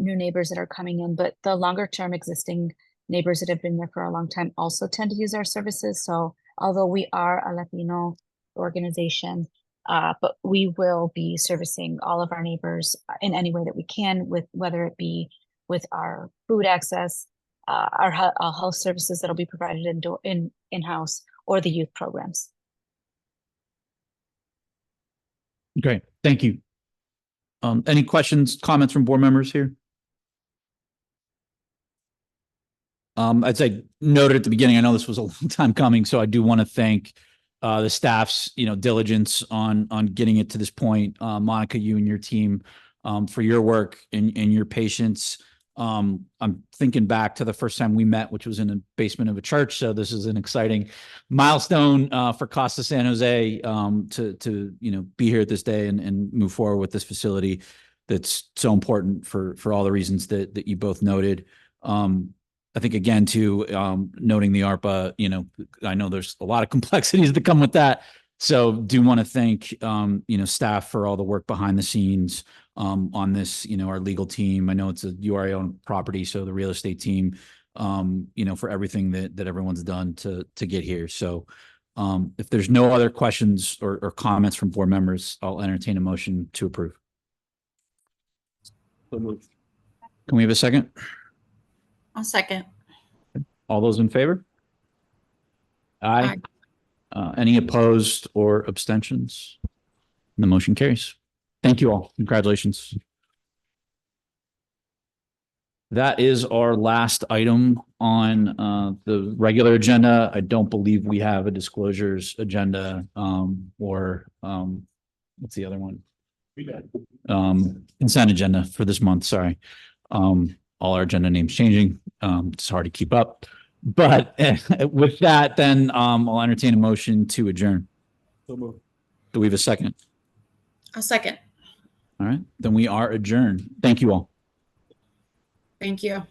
T: new neighbors that are coming in, but the longer term existing neighbors that have been there for a long time also tend to use our services. So although we are a Latino organization, but we will be servicing all of our neighbors in any way that we can, with whether it be with our food access, our health services that'll be provided in-house, or the youth programs.
A: Great, thank you. Any questions, comments from board members here? I'd say noted at the beginning, I know this was a long time coming, so I do want to thank the staff's, diligence on getting it to this point. Monica, you and your team, for your work and your patience. I'm thinking back to the first time we met, which was in the basement of a church. So this is an exciting milestone for Casa San Jose to be here at this day and move forward with this facility that's so important for all the reasons that you both noted. I think again, too, noting the ARPA, I know there's a lot of complexities that come with that. So do want to thank, staff for all the work behind the scenes on this, our legal team. I know it's a URA owned property, so the real estate team, for everything that everyone's done to get here. So if there's no other questions or comments from board members, I'll entertain a motion to approve. Can we have a second?
P: I'll second.
A: All those in favor? Aye. Any opposed or abstentions? The motion carries. Thank you all. Congratulations. That is our last item on the regular agenda. I don't believe we have a disclosures agenda or what's the other one? Consent agenda for this month. Sorry. All our agenda names changing. It's hard to keep up. But with that, then I'll entertain a motion to adjourn. Do we have a second?
P: I'll second.
A: All right. Then we are adjourned. Thank you all.
P: Thank you.